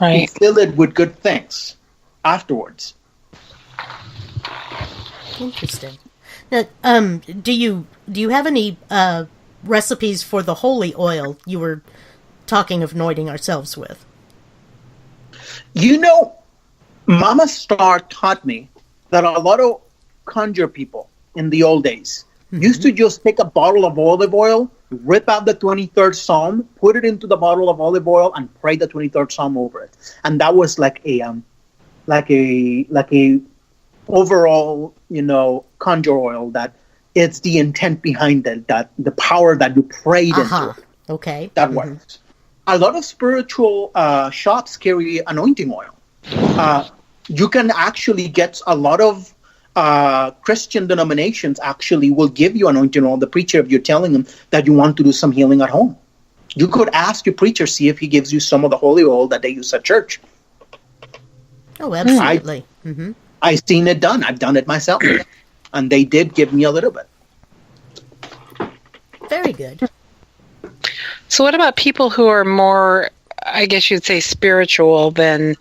Speaker 2: Right.
Speaker 3: And fill it with good things afterwards.
Speaker 1: Interesting. Now, do you have any recipes for the holy oil you were talking of anointing ourselves with?
Speaker 3: You know, Mama Star taught me that a lot of conjure people in the old days used to just take a bottle of olive oil, rip out the 23rd Psalm, put it into the bottle of olive oil, and pray the 23rd Psalm over it. And that was like a overall, conjure oil, that it's the intent behind it, that the power that you prayed into.
Speaker 1: Okay.
Speaker 3: That works. A lot of spiritual shops carry anointing oil. You can actually get a lot of Christian denominations actually will give you anointing oil. The preacher, if you're telling them that you want to do some healing at home, you could ask your preacher, see if he gives you some of the holy oil that they use at church.
Speaker 1: Oh, absolutely.
Speaker 3: I've seen it done. I've done it myself. And they did give me a little bit.
Speaker 1: Very good.
Speaker 2: So what about people who are more, I guess you'd say, spiritual than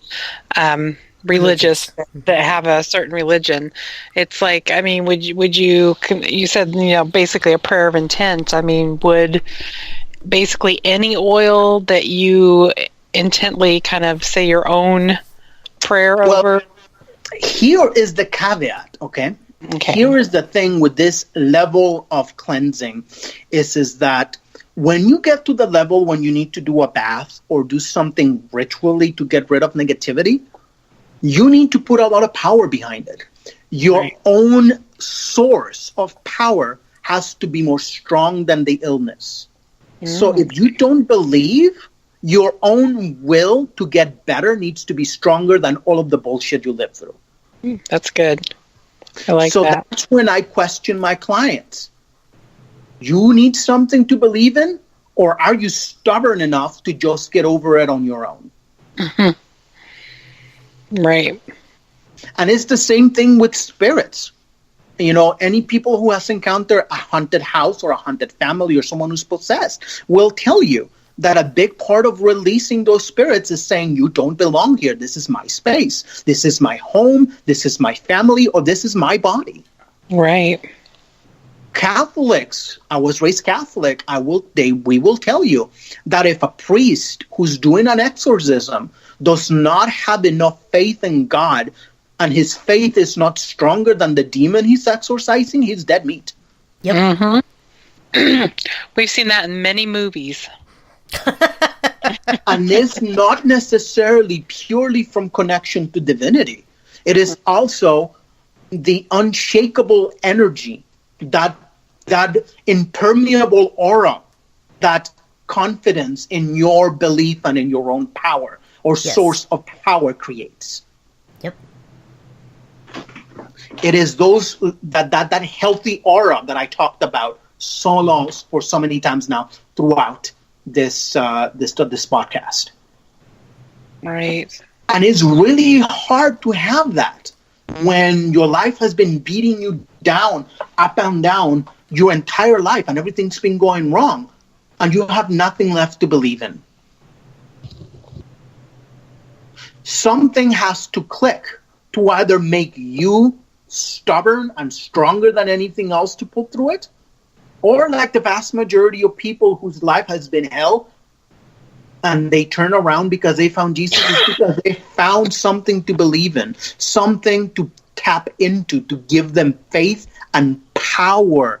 Speaker 2: religious, that have a certain religion? It's like, I mean, would you said, basically a prayer of intent. I mean, would basically any oil that you intently kind of say your own prayer over?
Speaker 3: Here is the caveat, okay? Here is the thing with this level of cleansing is that when you get to the level when you need to do a bath or do something ritually to get rid of negativity, you need to put a lot of power behind it. Your own source of power has to be more strong than the illness. So if you don't believe, your own will to get better needs to be stronger than all of the bullshit you live through.
Speaker 2: That's good. I like that.
Speaker 3: So that's when I question my clients. You need something to believe in, or are you stubborn enough to just get over it on your own?
Speaker 2: Right.
Speaker 3: And it's the same thing with spirits. Any people who has encountered a haunted house or a haunted family or someone who's possessed will tell you that a big part of releasing those spirits is saying, you don't belong here. This is my space. This is my home. This is my family, or this is my body.
Speaker 2: Right.
Speaker 3: Catholics, I was raised Catholic. We will tell you that if a priest who's doing an exorcism does not have enough faith in God, and his faith is not stronger than the demon he's exorcising, he's dead meat.
Speaker 1: Yep.
Speaker 2: We've seen that in many movies.
Speaker 3: And it's not necessarily purely from connection to divinity. It is also the unshakable energy, that impermeable aura, that confidence in your belief and in your own power or source of power creates.
Speaker 1: Yep.
Speaker 3: It is that healthy aura that I talked about for so many times now throughout this podcast.
Speaker 2: Right.
Speaker 3: And it's really hard to have that when your life has been beating you down, up and down your entire life, and everything's been going wrong, and you have nothing left to believe in. Something has to click to either make you stubborn and stronger than anything else to pull through it, or like the vast majority of people whose life has been hell, and they turn around because they found Jesus, because they found something to believe in, something to tap into, to give them faith and power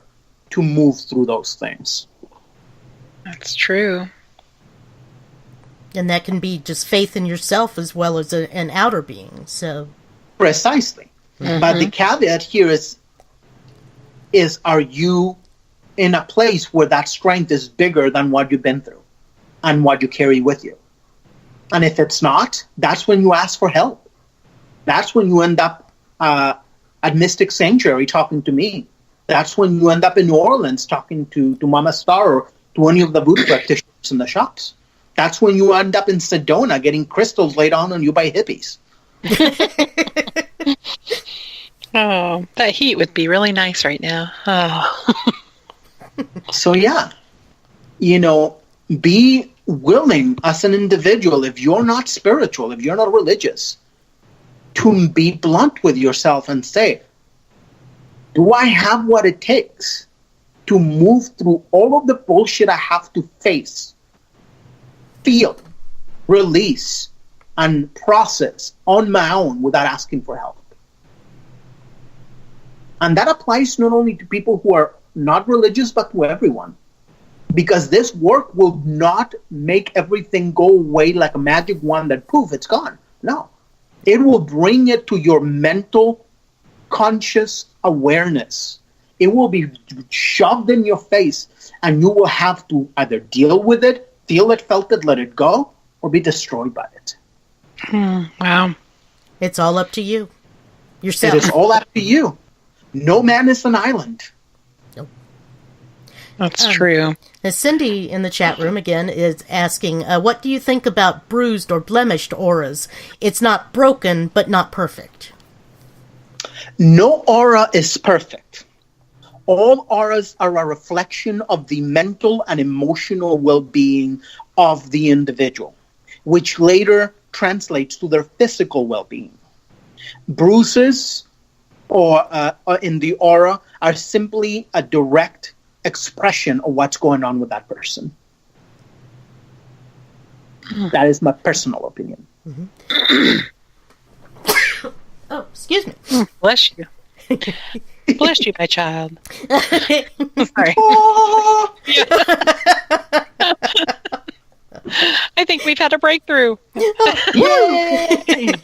Speaker 3: to move through those things.
Speaker 2: That's true.
Speaker 1: And that can be just faith in yourself as well as an outer being. So
Speaker 3: precisely. But the caveat here is are you in a place where that strength is bigger than what you've been through and what you carry with you? And if it's not, that's when you ask for help. That's when you end up at Mystic Sanctuary talking to me That's when you end up in New Orleans talking to Mama Star or to any of the voodoo practitioners in the shops. That's when you end up in Sedona getting crystals laid on you by hippies.
Speaker 2: Oh, that heat would be really nice right now. Oh.
Speaker 3: So yeah, be willing as an individual, if you're not spiritual, if you're not religious, to be blunt with yourself and say, do I have what it takes to move through all of the bullshit I have to face, feel, release, and process on my own without asking for help? And that applies not only to people who are not religious, but to everyone. Because this work will not make everything go away like a magic wand that poof, it's gone. No. It will bring it to your mental, conscious awareness. It will be shoved in your face, and you will have to either deal with it, feel it, felt it, let it go, or be destroyed by it.
Speaker 2: Wow.
Speaker 1: It's all up to you. Yourself.
Speaker 3: It is all up to you. No man is an island.
Speaker 1: Nope.
Speaker 2: That's true.
Speaker 1: Cindy in the chat room again is asking, what do you think about bruised or blemished auras? It's not broken, but not perfect.
Speaker 3: No aura is perfect. All auras are a reflection of the mental and emotional well-being of the individual, which later translates to their physical well-being. Bruises or in the aura are simply a direct expression of what's going on with that person. That is my personal opinion.
Speaker 1: Mm-hmm. Oh, excuse me.
Speaker 2: Bless you. Bless you, my child. Sorry. I think we've had a breakthrough.
Speaker 1: Yay!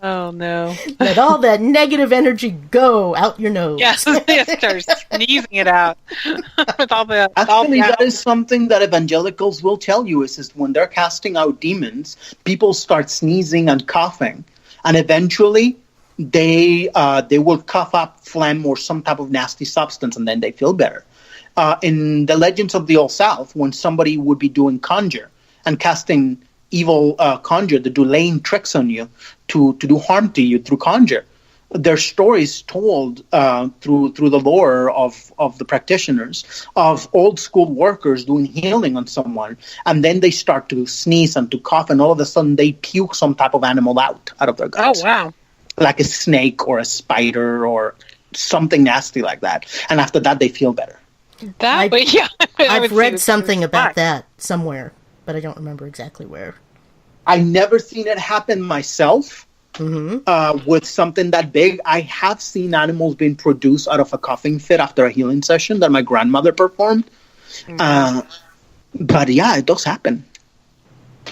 Speaker 2: Oh, no.
Speaker 1: Let all that negative energy go out your nose.
Speaker 2: Yes, start sneezing it out. With all the,
Speaker 3: Actually, that is something that evangelicals will tell you, is when they're casting out demons, people start sneezing and coughing. And eventually, they will cough up phlegm or some type of nasty substance, and then they feel better. In the legends of the Old South, when somebody would be doing conjure and casting evil conjure, to do laying tricks on you, to do harm to you through conjure, there's stories told through the lore of the practitioners of old school workers doing healing on someone, and then they start to sneeze and to cough, and all of a sudden they puke some type of animal out of their guts.
Speaker 2: Oh, wow.
Speaker 3: Like a snake or a spider or something nasty like that. And after that, they feel better.
Speaker 1: I've read something about that somewhere, but I don't remember exactly where.
Speaker 3: I never seen it happen myself with something that big. I have seen animals being produced out of a coughing fit after a healing session that my grandmother performed. But yeah, it does happen.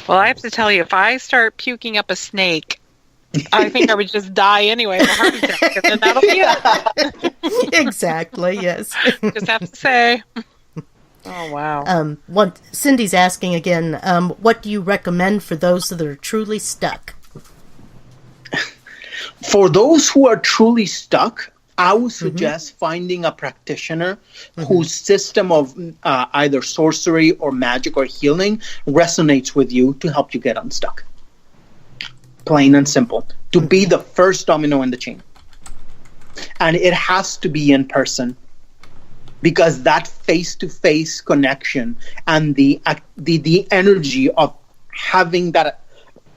Speaker 2: Well, I have to tell you, if I start puking up a snake, I think I would just die anyway of a heart attack, and then that'll be it.
Speaker 1: Exactly, yes.
Speaker 2: Just have to say. Oh, wow.
Speaker 1: Cindy's asking again, what do you recommend for those that are truly stuck?
Speaker 3: For those who are truly stuck, I would suggest finding a practitioner whose system of either sorcery or magic or healing resonates with you to help you get unstuck. Plain and simple. To be the first domino in the chain. And it has to be in person. Because that face-to-face connection and the energy of having that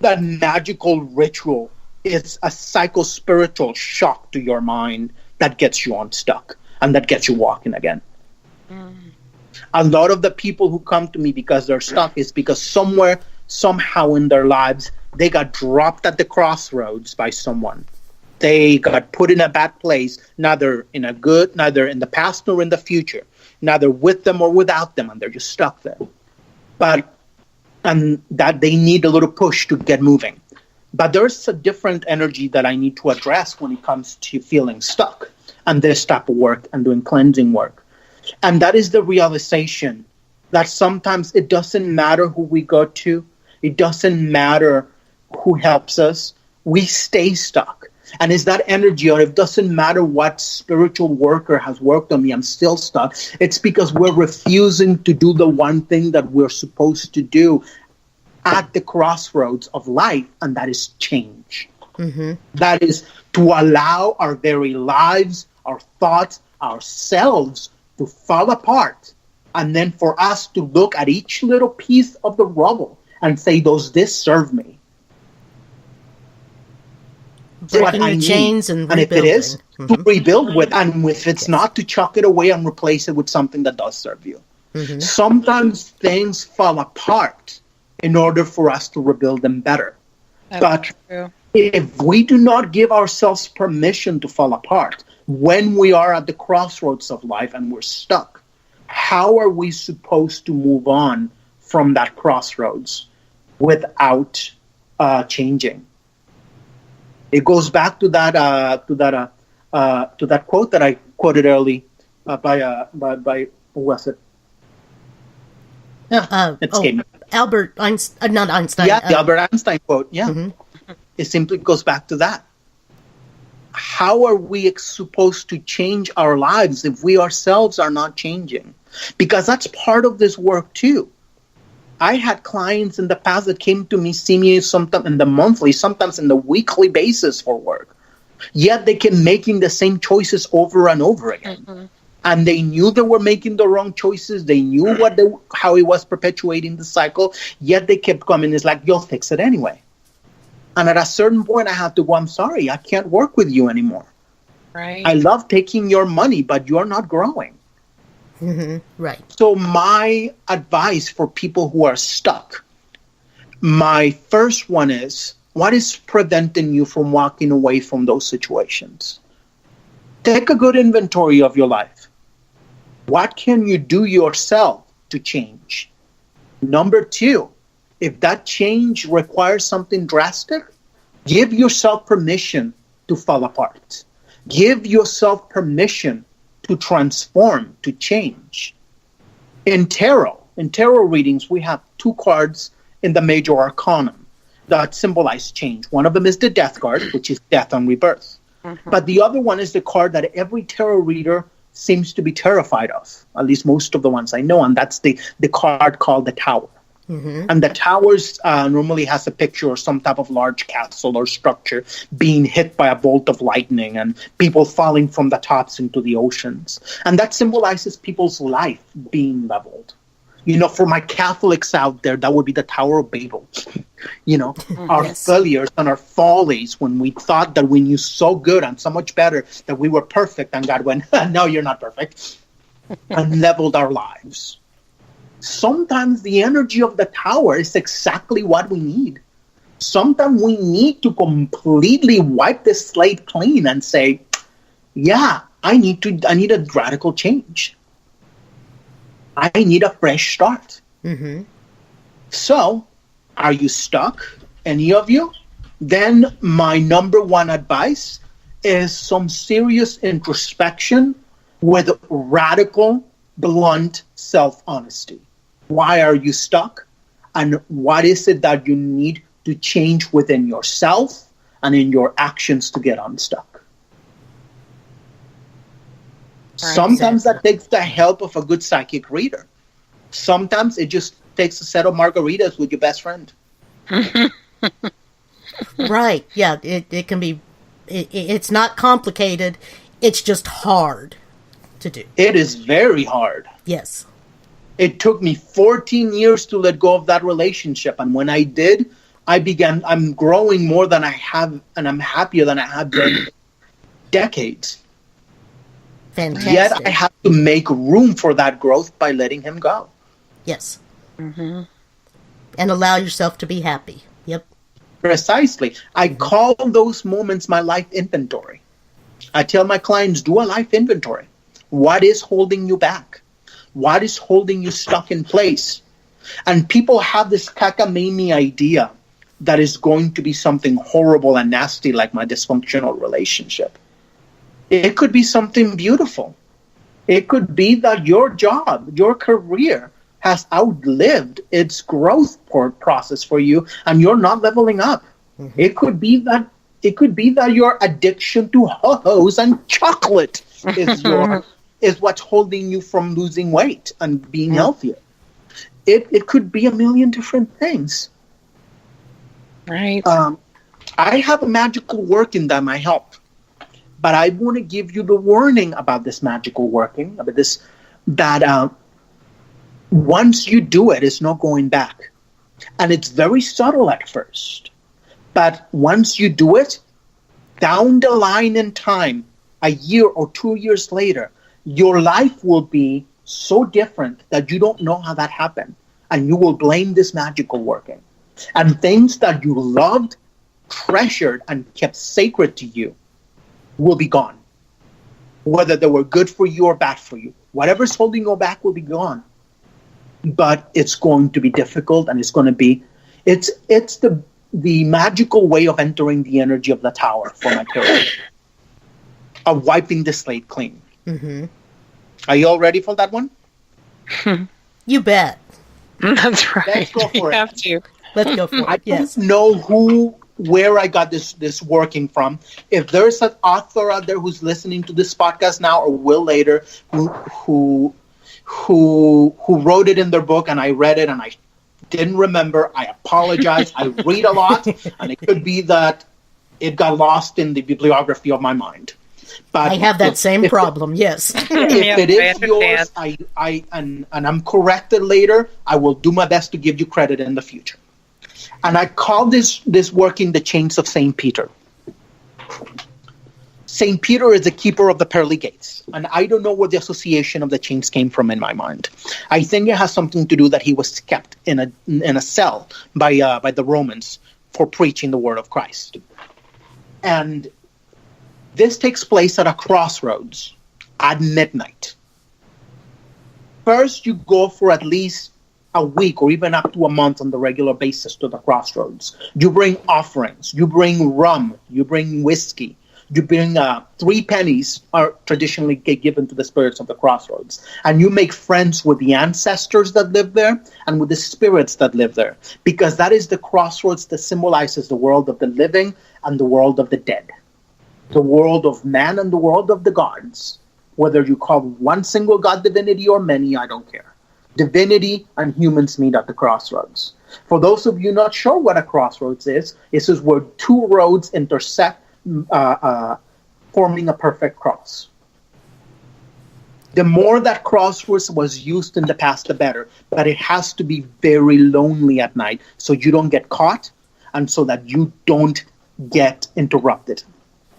Speaker 3: magical ritual is a psycho-spiritual shock to your mind that gets you unstuck and that gets you walking again. A lot of the people who come to me because they're stuck is because somewhere, somehow in their lives, they got dropped at the crossroads by someone. They got put in a bad place, neither in the past nor in the future, neither with them or without them, and they're just stuck there. And that they need a little push to get moving. But there's a different energy that I need to address when it comes to feeling stuck and this type of work and doing cleansing work. And that is the realization that sometimes it doesn't matter who we go to. It doesn't matter who helps us. We stay stuck. And it's that energy, or it doesn't matter what spiritual worker has worked on me, I'm still stuck. It's because we're refusing to do the one thing that we're supposed to do at the crossroads of life, and that is change. Mm-hmm. That is to allow our very lives, our thoughts, ourselves to fall apart, and then for us to look at each little piece of the rubble and say, does this serve me?
Speaker 1: Breaking the chains and rebuilding.
Speaker 3: If it is, to rebuild with, and if it's not, to chuck it away and replace it with something that does serve you. Mm-hmm. Sometimes things fall apart in order for us to rebuild them better. That's true. If we do not give ourselves permission to fall apart when we are at the crossroads of life and we're stuck, how are we supposed to move on from that crossroads without changing? It goes back to that quote that I quoted early by who was it? Yeah,
Speaker 1: Albert Einstein, not Einstein.
Speaker 3: Yeah, the Albert Einstein quote. Yeah, It simply goes back to that. How are we supposed to change our lives if we ourselves are not changing? Because that's part of this work too. I had clients in the past that came to me, see me sometimes in the monthly, sometimes in the weekly basis for work. Yet they kept making the same choices over and over again. Mm-hmm. And they knew they were making the wrong choices. They knew how it was perpetuating the cycle. Yet they kept coming. It's like, you'll fix it anyway. And at a certain point, I had to go, I'm sorry, I can't work with you anymore.
Speaker 2: Right.
Speaker 3: I love taking your money, but you're not growing.
Speaker 1: Mm-hmm. Right.
Speaker 3: So my advice for people who are stuck, my first one is, what is preventing you from walking away from those situations? Take a good inventory of your life. What can you do yourself to change? Number two, if that change requires something drastic, give yourself permission to fall apart. Give yourself permission to transform, to change. In tarot readings, we have two cards in the major arcanum that symbolize change. One of them is the death card, which is death and rebirth. Mm-hmm. But the other one is the card that every tarot reader seems to be terrified of, at least most of the ones I know, and that's the card called the Tower. Mm-hmm. And the towers normally has a picture of some type of large castle or structure being hit by a bolt of lightning and people falling from the tops into the oceans. And that symbolizes people's life being leveled. You know, for my Catholics out there, that would be the Tower of Babel. You know, our failures and our follies when we thought that we knew so good and so much better that we were perfect, and God went, no, you're not perfect, and leveled our lives. Sometimes the energy of the tower is exactly what we need. Sometimes we need to completely wipe the slate clean and say, yeah, I need a radical change. I need a fresh start. Mm-hmm. So, are you stuck, any of you? Then my number one advice is some serious introspection with radical, blunt self-honesty. Why are you stuck? And what is it that you need to change within yourself and in your actions to get unstuck? Right, sometimes that takes the help of a good psychic reader. Sometimes it just takes a set of margaritas with your best friend.
Speaker 1: Right. Yeah, it can be, it's not complicated. It's just hard to do.
Speaker 3: It is very hard.
Speaker 1: Yes.
Speaker 3: It took me 14 years to let go of that relationship. And when I did, I'm growing more than I have, and I'm happier than I have been decades.
Speaker 1: Fantastic.
Speaker 3: Yet I have to make room for that growth by letting him go.
Speaker 1: Yes. Mm-hmm. And allow yourself to be happy. Yep.
Speaker 3: Precisely. I call those moments my life inventory. I tell my clients, do a life inventory. What is holding you back? What is holding you stuck in place? And people have this cockamamie idea that is going to be something horrible and nasty like my dysfunctional relationship. It could be something beautiful. It could be that your job, your career has outlived its growth process for you and you're not leveling up. Mm-hmm. It could be that It could be that your addiction to ho-hos and chocolate is what's holding you from losing weight and being healthier. It could be a million different things.
Speaker 2: Right.
Speaker 3: I have a magical working that might help, but I want to give you the warning about this magical working, about this, that once you do it, it's not going back. And it's very subtle at first. But once you do it, down the line in time, a year or 2 years later, your life will be so different that you don't know how that happened. And you will blame this magical working. And things that you loved, treasured, and kept sacred to you will be gone. Whether they were good for you or bad for you. Whatever's holding you back will be gone. But it's going to be difficult, and it's going to be... It's the magical way of entering the energy of the tower for my period. Of wiping the slate clean. Mm-hmm. Are you all ready for that one?
Speaker 1: You bet.
Speaker 2: That's right.
Speaker 3: Let's go for
Speaker 2: you
Speaker 3: it.
Speaker 2: have to.
Speaker 1: Let's go for it.
Speaker 3: I don't know where I got this working from. If there's an author out there who's listening to this podcast now or will later, who wrote it in their book and I read it and I didn't remember, I apologize. I read a lot, and it could be that it got lost in the bibliography of my mind. But
Speaker 1: I have that same problem. Yes.
Speaker 3: If it is yours, and I'm corrected later, I will do my best to give you credit in the future. And I call this working the chains of St. Peter. St. Peter is the keeper of the pearly gates. And I don't know where the association of the chains came from in my mind. I think it has something to do that he was kept in a cell by the Romans for preaching the word of Christ. And this takes place at a crossroads at midnight. First, you go for at least a week or even up to a month on the regular basis to the crossroads. You bring offerings. You bring rum. You bring whiskey. You bring 3 pennies are traditionally given to the spirits of the crossroads. And you make friends with the ancestors that live there and with the spirits that live there. Because that is the crossroads that symbolizes the world of the living and the world of the dead. The world of man and the world of the gods. Whether you call one single god divinity or many, I don't care. Divinity and humans meet at the crossroads. For those of you not sure what a crossroads is, this is where 2 roads intersect, forming a perfect cross. The more that crossroads was used in the past, the better. But it has to be very lonely at night so you don't get caught and so that you don't get interrupted.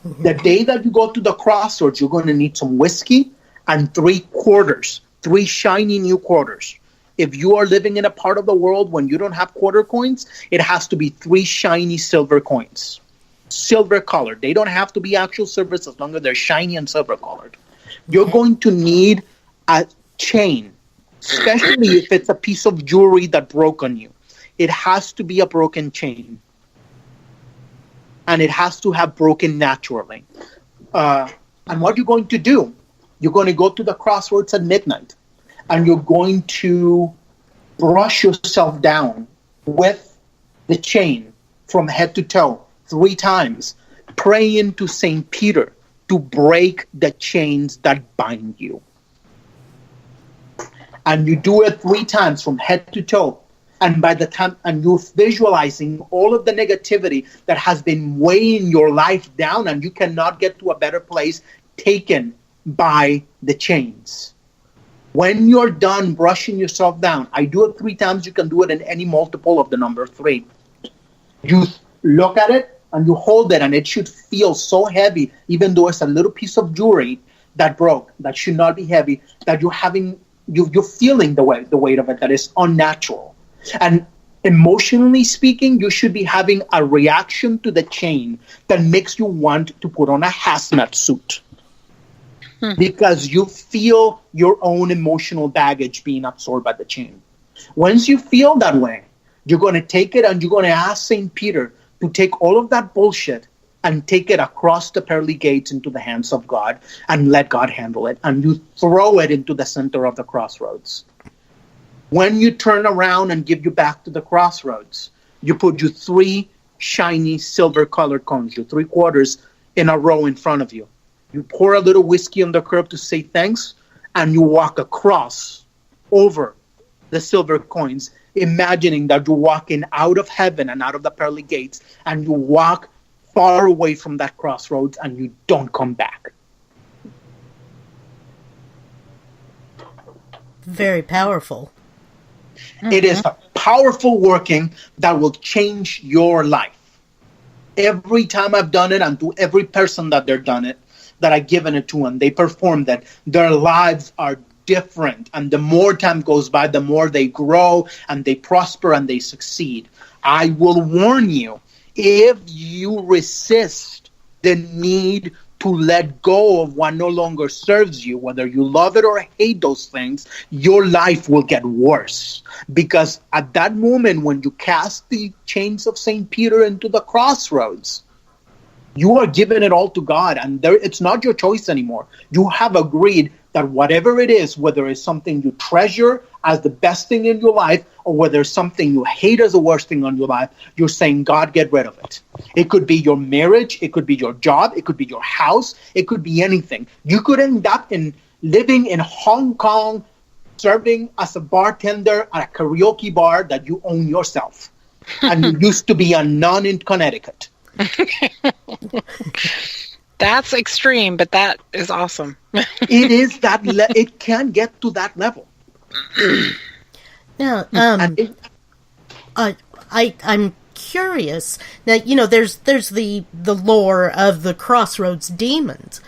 Speaker 3: Mm-hmm. The day that you go to the crossroads, you're going to need some whiskey and 3 quarters, 3 shiny new quarters. If you are living in a part of the world when you don't have quarter coins, it has to be 3 shiny silver coins. Silver colored. They don't have to be actual silver as long as they're shiny and silver colored. You're going to need a chain, especially if it's a piece of jewelry that broke on you. It has to be a broken chain. And it has to have broken naturally. And what you're going to do, you're going to go to the crossroads at midnight. And you're going to brush yourself down with the chain from head to toe 3 times, praying to St. Peter to break the chains that bind you. And you do it 3 times from head to toe. And by the time, and you're visualizing all of the negativity that has been weighing your life down and you cannot get to a better place, taken by the chains. When you're done brushing yourself down, I do it 3 times. You can do it in any multiple of the number 3. You look at it and you hold it, and it should feel so heavy, even though it's a little piece of jewelry that broke, that should not be heavy, that you're feeling the weight of it, that is unnatural. And emotionally speaking, you should be having a reaction to the chain that makes you want to put on a hazmat suit. Because you feel your own emotional baggage being absorbed by the chain. Once you feel that way, you're going to take it and you're going to ask St. Peter to take all of that bullshit and take it across the pearly gates into the hands of God and let God handle it. And you throw it into the center of the crossroads. When you turn around and give you back to the crossroads, you put your 3 shiny silver-colored coins, your 3/4 in a row in front of you. You pour a little whiskey on the curb to say thanks, and you walk across over the silver coins, imagining that you're walking out of heaven and out of the pearly gates, and you walk far away from that crossroads, and you don't come back.
Speaker 1: Very powerful.
Speaker 3: It is a powerful working that will change your life. Every time I've done it, and to every person that they've done it, that I've given it to, and they perform that, their lives are different. And the more time goes by, the more they grow and they prosper and they succeed. I will warn you, if you resist the need to let go of what no longer serves you, whether you love it or hate those things, your life will get worse. Because at that moment when you cast the chains of St. Peter into the crossroads, you are giving it all to God, and it's not your choice anymore. You have agreed that whatever it is, whether it's something you treasure as the best thing in your life, or whether it's something you hate as the worst thing in your life, you're saying, God, get rid of it. It could be your marriage, it could be your job, it could be your house, it could be anything. You could end up living in Hong Kong, serving as a bartender at a karaoke bar that you own yourself. And you used to be a nun in Connecticut.
Speaker 2: That's extreme, but that is awesome.
Speaker 3: It is that it can get to that level.
Speaker 1: Now, I'm curious. Now, there's the lore of the Crossroads demons.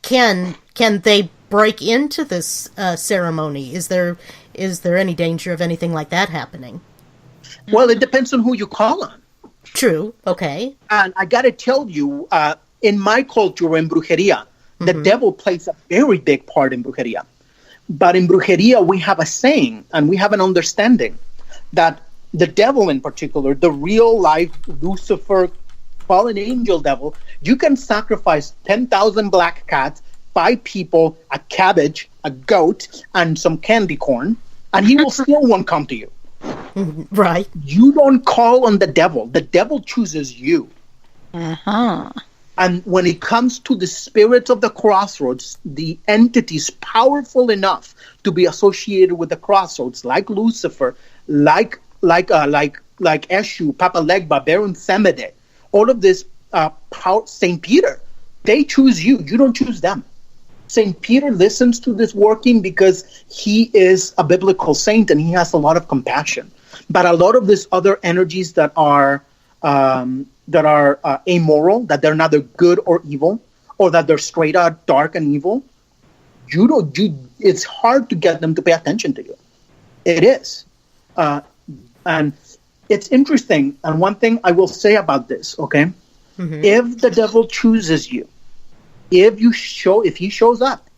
Speaker 1: Can they break into this ceremony? Is there any danger of anything like that happening?
Speaker 3: Well, it depends on who you call on.
Speaker 1: True. Okay.
Speaker 3: And I got to tell you, in my culture, in Brujeria, the devil plays a very big part in Brujeria. But in Brujeria, we have a saying and we have an understanding that the devil in particular, the real life Lucifer, fallen angel devil, you can sacrifice 10,000 black cats, 5 people, a cabbage, a goat, and some candy corn, and he will still won't come to you.
Speaker 1: Right.
Speaker 3: You don't call on the devil. The devil chooses you.
Speaker 2: Uh-huh.
Speaker 3: And when it comes to the spirits of the crossroads, the entities powerful enough to be associated with the crossroads, like Lucifer, like Eshu, Papa Legba, Baron Samedi, all of this Saint Peter, they choose you. You don't choose them. Saint Peter listens to this working because he is a biblical saint and he has a lot of compassion. But a lot of these other energies that are amoral, that they're neither good or evil, or that they're straight out dark and evil, it's hard to get them to pay attention to you. It is. And it's interesting. And one thing I will say about this, okay? Mm-hmm. If the devil chooses you, if he shows up,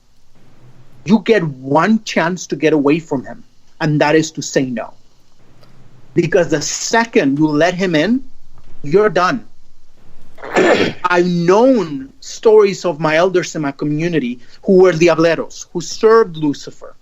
Speaker 3: you get one chance to get away from him, and that is to say no. Because the second you let him in, you're done. I've known stories of my elders in my community who were diableros, who served Lucifer.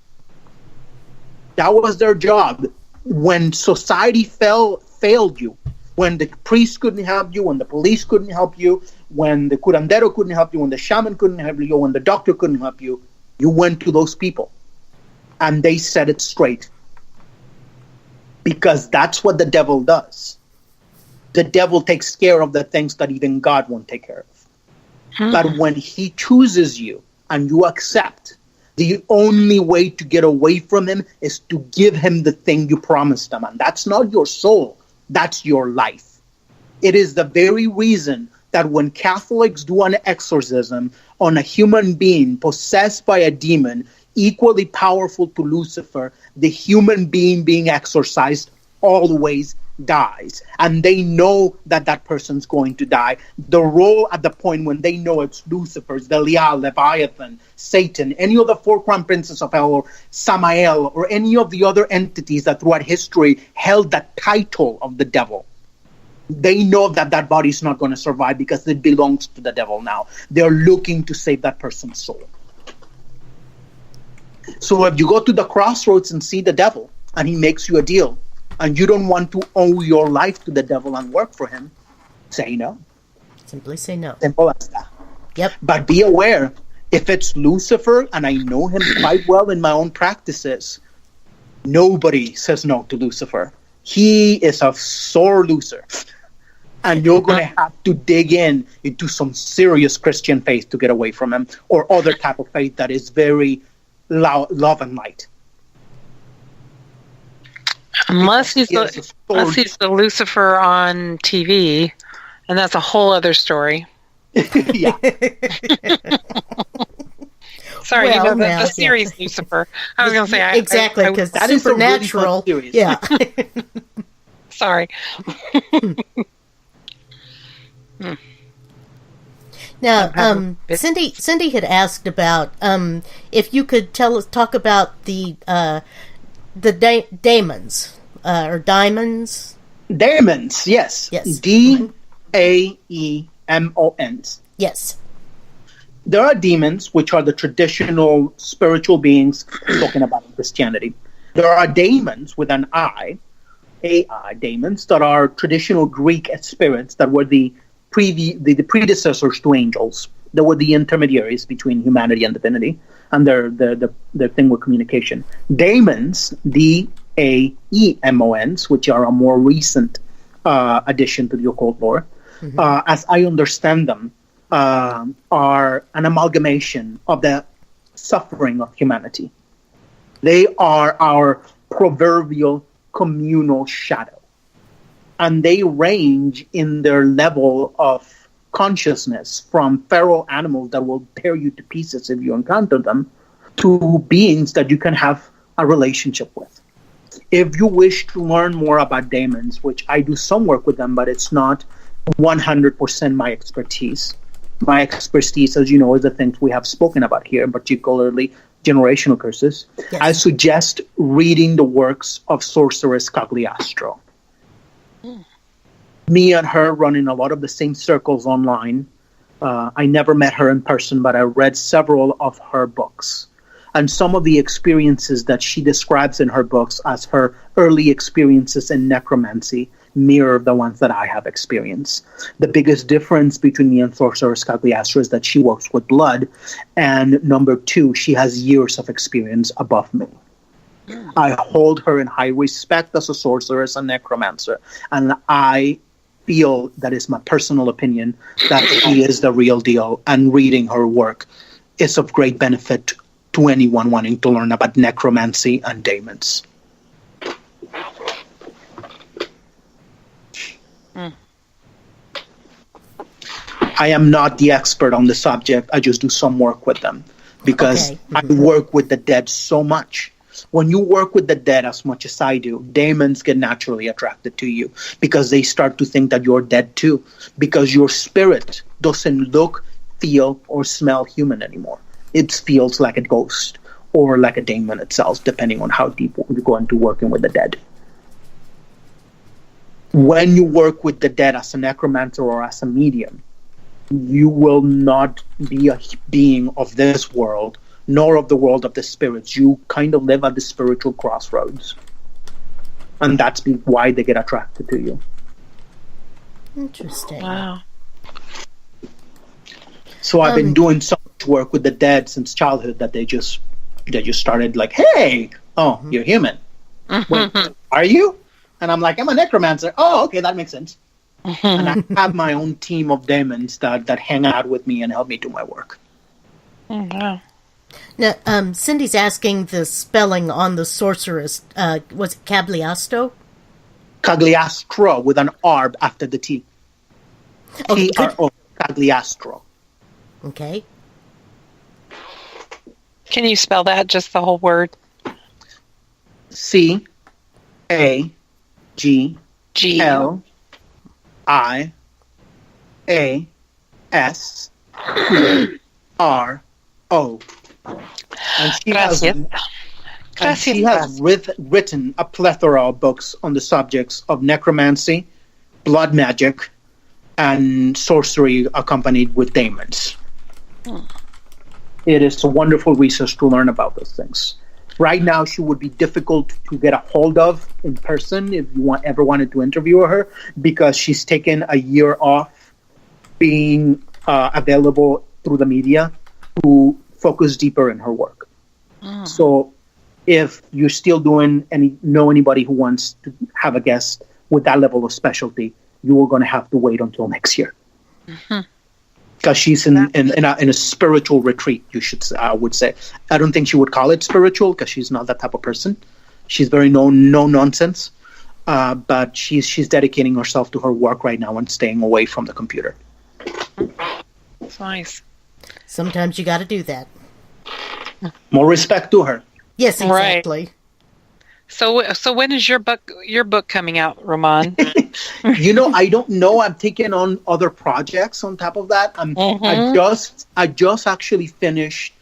Speaker 3: That was their job. When society failed you, when the priest couldn't help you, when the police couldn't help you, when the curandero couldn't help you, when the shaman couldn't help you, when the doctor couldn't help you, you went to those people. And they set it straight. Because that's what the devil does. The devil takes care of the things that even God won't take care of. But when he chooses you and you accept, the only way to get away from him is to give him the thing you promised him. And that's not your soul. That's your life. It is the very reason that when Catholics do an exorcism on a human being possessed by a demon equally powerful to Lucifer, the human being exorcised always dies. And they know that that person's going to die. The role at the point when they know it's Lucifer's, Belial, Leviathan, Satan, any of the 4 crown princes of hell, or Samael, or any of the other entities that throughout history held that title of the devil. They know that that body is not going to survive because it belongs to the devil now. They're looking to save that person's soul. So if you go to the crossroads and see the devil, and he makes you a deal, and you don't want to owe your life to the devil and work for him, say no.
Speaker 1: Simply say no.
Speaker 3: Simple as that.
Speaker 1: Yep.
Speaker 3: But be aware, if it's Lucifer, and I know him quite well in my own practices, nobody says no to Lucifer. He is a sore loser. And you're going to have to dig into some serious Christian faith to get away from him, or other type of faith that is very love and light.
Speaker 2: Unless he's the Lucifer on TV, and that's a whole other story.
Speaker 3: Yeah.
Speaker 2: Sorry, the series Lucifer. I was going to say
Speaker 1: exactly, because that is supernatural. Really yeah.
Speaker 2: Sorry.
Speaker 1: Now, Cindy had asked about if you could talk about the daemons or diamonds.
Speaker 3: Daemons, yes. Daemons.
Speaker 1: Yes.
Speaker 3: There are demons, which are the traditional spiritual beings spoken about in Christianity. There are daemons with an I, AI daemons, that are traditional Greek spirits that were the predecessors to angels. They were the intermediaries between humanity and divinity, and their thing with communication. Daemons, Daemons, which are a more recent addition to the occult lore, as I understand them, are an amalgamation of the suffering of humanity. They are our proverbial communal shadow. And they range in their level of consciousness from feral animals that will tear you to pieces if you encounter them, to beings that you can have a relationship with. If you wish to learn more about daemons, which I do some work with them, but it's not 100% my expertise. My expertise, as you know, is the things we have spoken about here, particularly generational curses. Yes. I suggest reading the works of Sorceress Cagliostro. Me and her run in a lot of the same circles online. I never met her in person, but I read several of her books. And some of the experiences that she describes in her books as her early experiences in necromancy mirror the ones that I have experienced. The biggest difference between me and Sorceress Cagliostro is that she works with blood, and number two, she has years of experience above me. I hold her in high respect as a sorceress and necromancer, and I feel, that is my personal opinion, that she is the real deal, and reading her work is of great benefit to anyone wanting to learn about necromancy and daemons. I am not the expert on the subject. I just do some work with them because I work with the dead so much. When you work with the dead as much as I do, daemons get naturally attracted to you because they start to think that you're dead too, because your spirit doesn't look, feel, or smell human anymore. It feels like a ghost or like a daemon itself, depending on how deep you go into working with the dead. When you work with the dead as a necromancer or as a medium, you will not be a being of this world, nor of the world of the spirits. You kind of live at the spiritual crossroads. And that's why they get attracted to you.
Speaker 1: Interesting.
Speaker 2: Wow.
Speaker 3: So I've been doing so much work with the dead since childhood that they just started like, hey, you're human. Wait, are you? And I'm like, I'm a necromancer. Oh, okay, that makes sense. And I have my own team of daemons that hang out with me and help me do my work.
Speaker 2: Oh, wow.
Speaker 1: Now, Cindy's asking the spelling on the sorceress. Was it Cagliostro?
Speaker 3: Cagliostro with an R after the T. T-R-O, Cagliostro.
Speaker 1: Okay.
Speaker 2: Can you spell that, just the whole word?
Speaker 3: C-A-G-L-I-A-S-T-R-O. And she has written a plethora of books on the subjects of necromancy, blood magic, and sorcery accompanied with daemons. It is a wonderful research to learn about those things. Right now, she would be difficult to get a hold of in person if you ever wanted to interview her, because she's taken a year off being available through the media to focus deeper in her work. So if you're still know anybody who wants to have a guest with that level of specialty, you are going to have to wait until next year. Because she's in a spiritual retreat, I would say. I don't think she would call it spiritual, because she's not that type of person. She's very no nonsense. But she's dedicating herself to her work right now and staying away from the computer.
Speaker 2: That's nice.
Speaker 1: Sometimes you got to do that.
Speaker 3: More respect to her.
Speaker 1: Yes, exactly.
Speaker 2: Right. So when is your book coming out, Roman?
Speaker 3: I don't know. I'm taking on other projects on top of that. I just actually finished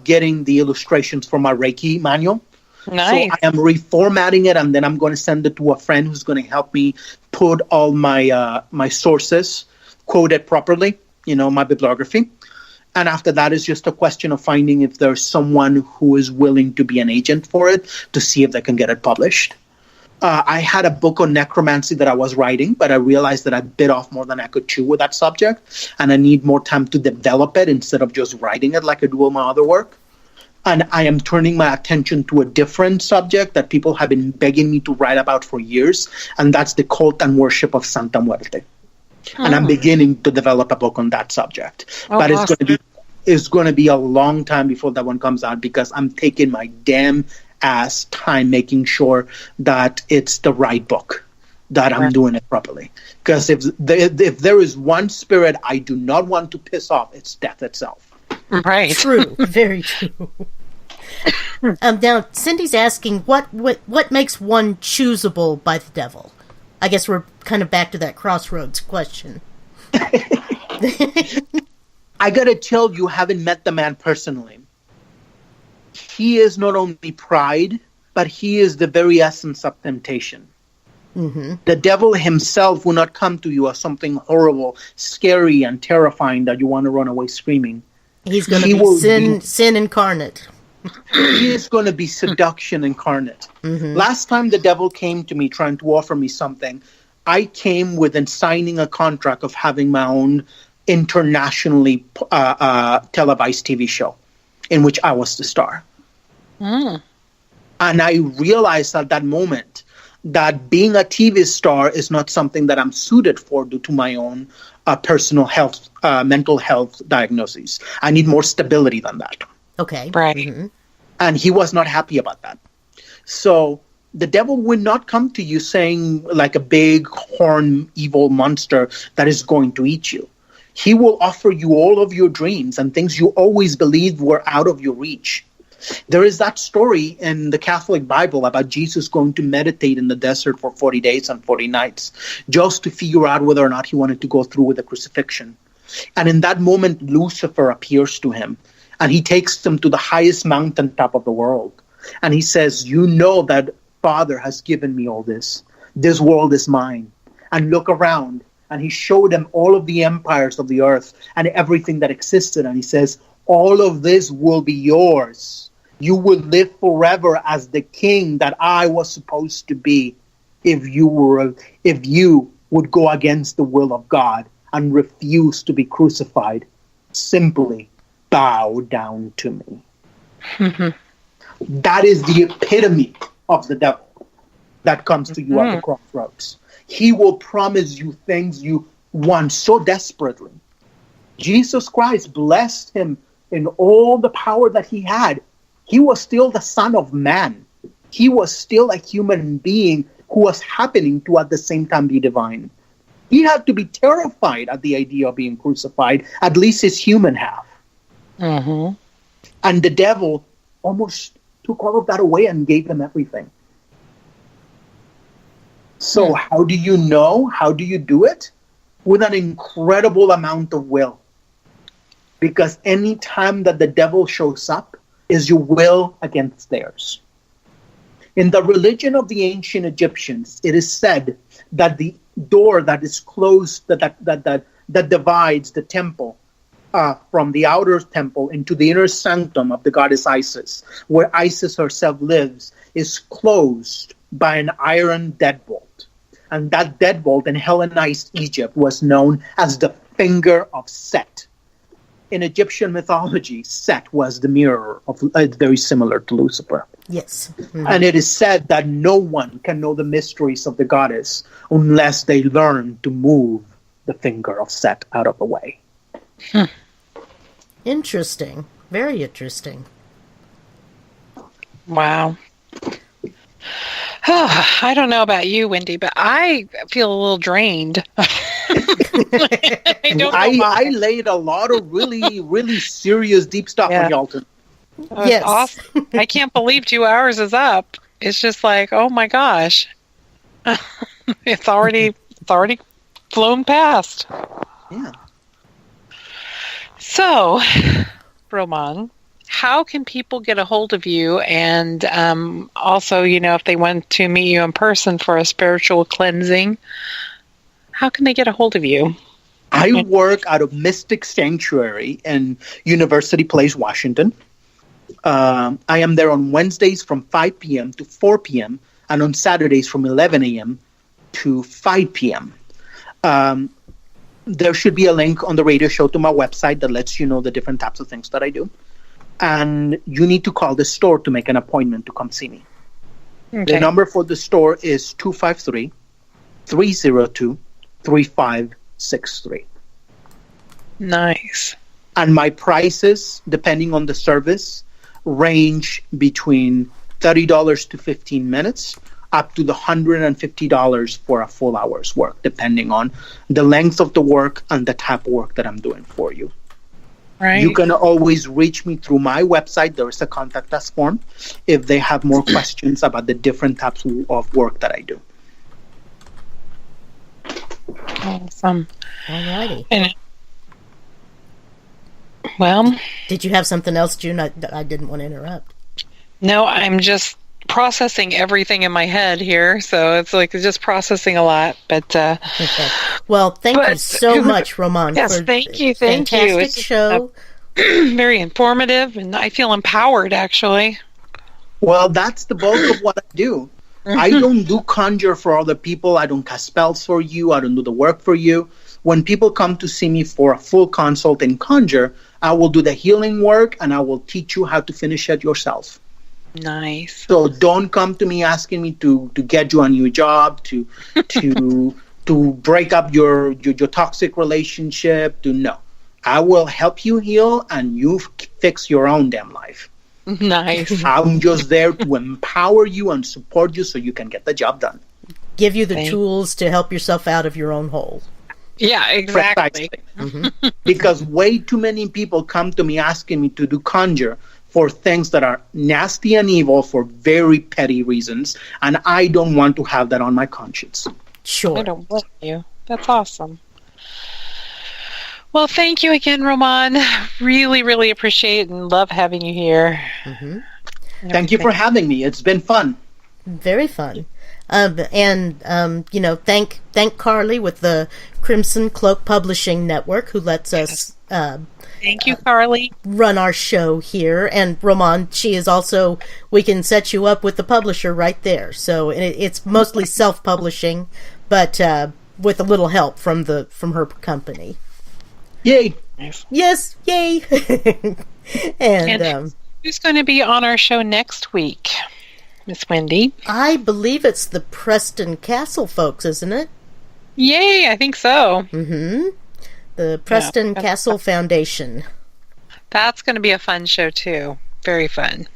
Speaker 3: getting the illustrations for my Reiki manual.
Speaker 2: Nice.
Speaker 3: So I am reformatting it, and then I'm going to send it to a friend who's going to help me put all my my sources quoted properly. My bibliography. And after that, it's just a question of finding if there's someone who is willing to be an agent for it to see if they can get it published. I had a book on necromancy that I was writing, but I realized that I bit off more than I could chew with that subject, and I need more time to develop it instead of just writing it like I do all my other work. And I am turning my attention to a different subject that people have been begging me to write about for years, and that's the cult and worship of Santa Muerte. And I'm beginning to develop a book on that subject. But awesome. It's going to be a long time before that one comes out, because I'm taking my damn ass time making sure that it's the right book, that I'm doing it properly. Because if there is one spirit I do not want to piss off, it's death itself.
Speaker 2: Right.
Speaker 1: True. Very true. Now, Cindy's asking, what makes one choosable by the devil? I guess we're kind of back to that crossroads question.
Speaker 3: I gotta tell you, haven't met the man personally. He is not only pride, but he is the very essence of temptation. Mm-hmm. The devil himself will not come to you as something horrible, scary, and terrifying that you want to run away screaming.
Speaker 1: He's going to be sin incarnate.
Speaker 3: He is going to be seduction incarnate. Mm-hmm. Last time the devil came to me trying to offer me something, I came within signing a contract of having my own internationally televised TV show in which I was the star. And I realized at that moment that being a TV star is not something that I'm suited for due to my own personal health, mental health diagnoses. I need more stability than that.
Speaker 1: Okay.
Speaker 2: Right.
Speaker 1: Mm-hmm.
Speaker 3: And he was not happy about that. So the devil would not come to you saying like a big horn evil monster that is going to eat you. He will offer you all of your dreams and things you always believed were out of your reach. There is that story in the Catholic Bible about Jesus going to meditate in the desert for 40 days and 40 nights just to figure out whether or not he wanted to go through with the crucifixion. And in that moment, Lucifer appears to him. And he takes them to the highest mountaintop of the world. And he says, you know that Father has given me all this. This world is mine. And look around. And he showed them all of the empires of the earth and everything that existed. And he says, all of this will be yours. You will live forever as the king that I was supposed to be if you would go against the will of God and refuse to be crucified. Simply bow down to me. That is the epitome of the devil that comes to you at the crossroads. He will promise you things you want so desperately. Jesus Christ blessed him in all the power that he had. He was still the Son of Man. He was still a human being who was happening to at the same time be divine. He had to be terrified at the idea of being crucified, at least his human half. Mm-hmm. And the devil almost took all of that away and gave him everything. So how do you know? How do you do it? With an incredible amount of will. Because any time that the devil shows up is your will against theirs. In the religion of the ancient Egyptians, it is said that the door that is closed, that divides the temple from the outer temple into the inner sanctum of the goddess Isis, where Isis herself lives, is closed by an iron deadbolt. And that deadbolt in Hellenized Egypt was known as the finger of Set. In Egyptian mythology, Set was the mirror of very similar to Lucifer.
Speaker 1: Yes. Mm-hmm.
Speaker 3: And it is said that no one can know the mysteries of the goddess unless they learn to move the finger of Set out of the way.
Speaker 1: Interesting. Very interesting.
Speaker 2: Wow. I don't know about you, Wendy, but I feel a little drained.
Speaker 3: I laid a lot of really, really serious deep stuff on Yalton.
Speaker 1: Yes.
Speaker 2: Awesome. I can't believe 2 hours is up. It's just like, oh my gosh. It's already flown past.
Speaker 3: Yeah.
Speaker 2: So, Roman, how can people get a hold of you? And also, if they want to meet you in person for a spiritual cleansing, how can they get a hold of you?
Speaker 3: I work out of Mystic Sanctuary in University Place, Washington. I am there on Wednesdays from 5 p.m. to 4 p.m. and on Saturdays from 11 a.m. to 5 p.m. There should be a link on the radio show to my website that lets you know the different types of things that I do. And you need to call the store to make an appointment to come see me. Okay. The number for the store is 253-302-3563.
Speaker 2: Nice.
Speaker 3: And my prices, depending on the service, range between $30 to 15 minutes, up to the $150 for a full hour's work, depending on the length of the work and the type of work that I'm doing for you.
Speaker 2: Right.
Speaker 3: You can always reach me through my website. There is a contact us form if they have more questions about the different types of work that I do.
Speaker 2: Awesome.
Speaker 1: Alrighty.
Speaker 2: Well,
Speaker 1: did you have something else, June? I didn't want to interrupt.
Speaker 2: No, I'm just processing everything in my head here, so it's like just processing a lot. But
Speaker 1: okay. Well, thank you so much, Roman.
Speaker 2: Yes,
Speaker 1: for
Speaker 2: thank you.
Speaker 1: Fantastic show.
Speaker 2: Very informative, and I feel empowered, actually.
Speaker 3: Well, that's the bulk of what I do. I don't do conjure for other people. I don't cast spells for you. I don't do the work for you. When people come to see me for a full consult in conjure, I will do the healing work, and I will teach you how to finish it yourself.
Speaker 2: Nice.
Speaker 3: So don't come to me asking me to get you a new job, to break up your toxic relationship. No. I will help you heal, and you fix your own damn life.
Speaker 2: Nice.
Speaker 3: I'm just there to empower you and support you so you can get the job done.
Speaker 1: Give you the tools to help yourself out of your own hole.
Speaker 2: Yeah, exactly.
Speaker 3: Mm-hmm. Because way too many people come to me asking me to do conjure for things that are nasty and evil for very petty reasons, and I don't want to have that on my conscience.
Speaker 1: Sure.
Speaker 2: I don't blame you. That's awesome. Well, thank you again, Roman. Really, really appreciate and love having you here.
Speaker 1: Mm-hmm.
Speaker 3: Thank you for having me. It's been fun.
Speaker 1: Very fun. Thank Carly with the Crimson Cloak Publishing Network, who lets us
Speaker 2: thank you, Carly,
Speaker 1: run our show here. And Roman, she is also, we can set you up with the publisher right there. So it's mostly self-publishing, but with a little help from her company.
Speaker 3: Yay!
Speaker 1: Yes, yay! and
Speaker 2: who's going to be on our show next week, Miss Wendy?
Speaker 1: I believe it's the Preston Castle folks, isn't it?
Speaker 2: Yay, I think so.
Speaker 1: Mm-hmm. The Preston Castle Foundation.
Speaker 2: That's going to be a fun show, too. Very fun.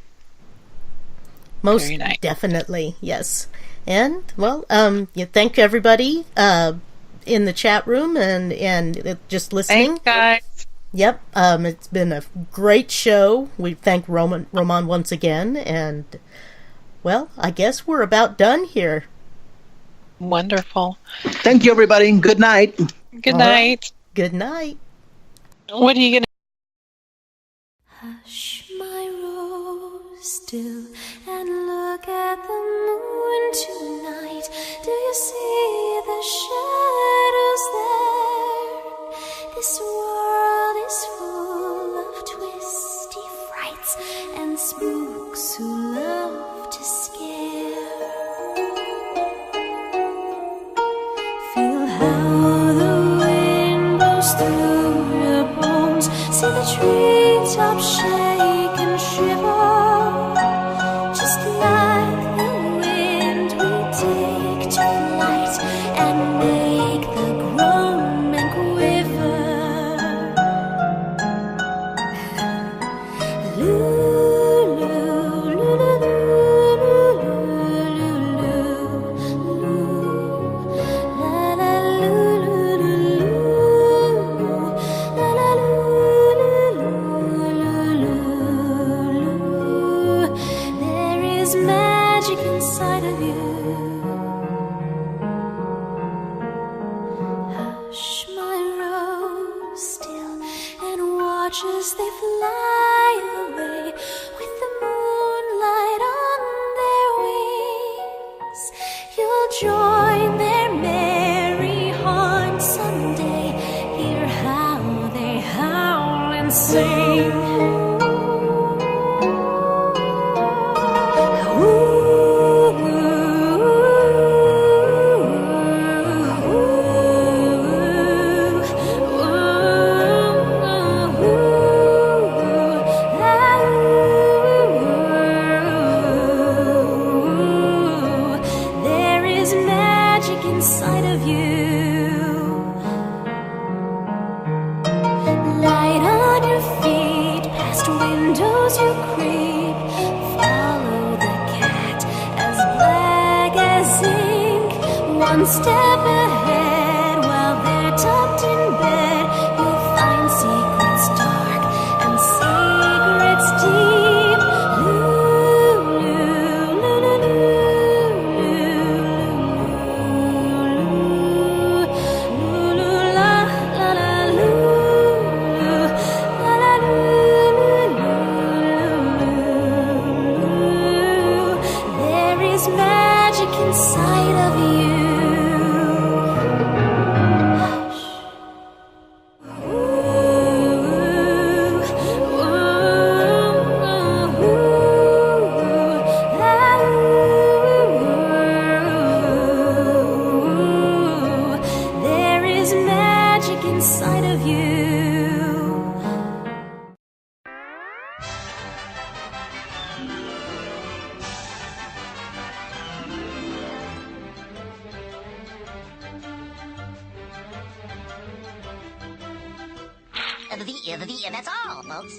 Speaker 1: Most definitely, yes. And, well, thank everybody in the chat room and just listening.
Speaker 2: Thanks, guys.
Speaker 1: Yep, it's been a great show. We thank Roman once again, and, well, I guess we're about done here.
Speaker 2: Wonderful.
Speaker 3: Thank you, everybody. Good night.
Speaker 2: Good night.
Speaker 1: Good night.
Speaker 2: What are you going to...
Speaker 4: Hush, my rose, still, and look at the moon tonight. Do you see the shadows there? This world is full treetops shake and shiver, just like the wind we take to flight and make the groan and quiver. There is magic inside of you. Hush, my rose, still, and watch as they fly away with the moonlight on their wings. You'll join their merry haunt someday. Hear how they howl and sing. There is magic inside of you. Light on your feet, past windows you creep. Follow the cat as black as ink. One step ahead while they're tucked in bed. You'll find secrets dark and secrets deep. There is magic inside of you. There is magic inside of you.
Speaker 5: That's all, folks.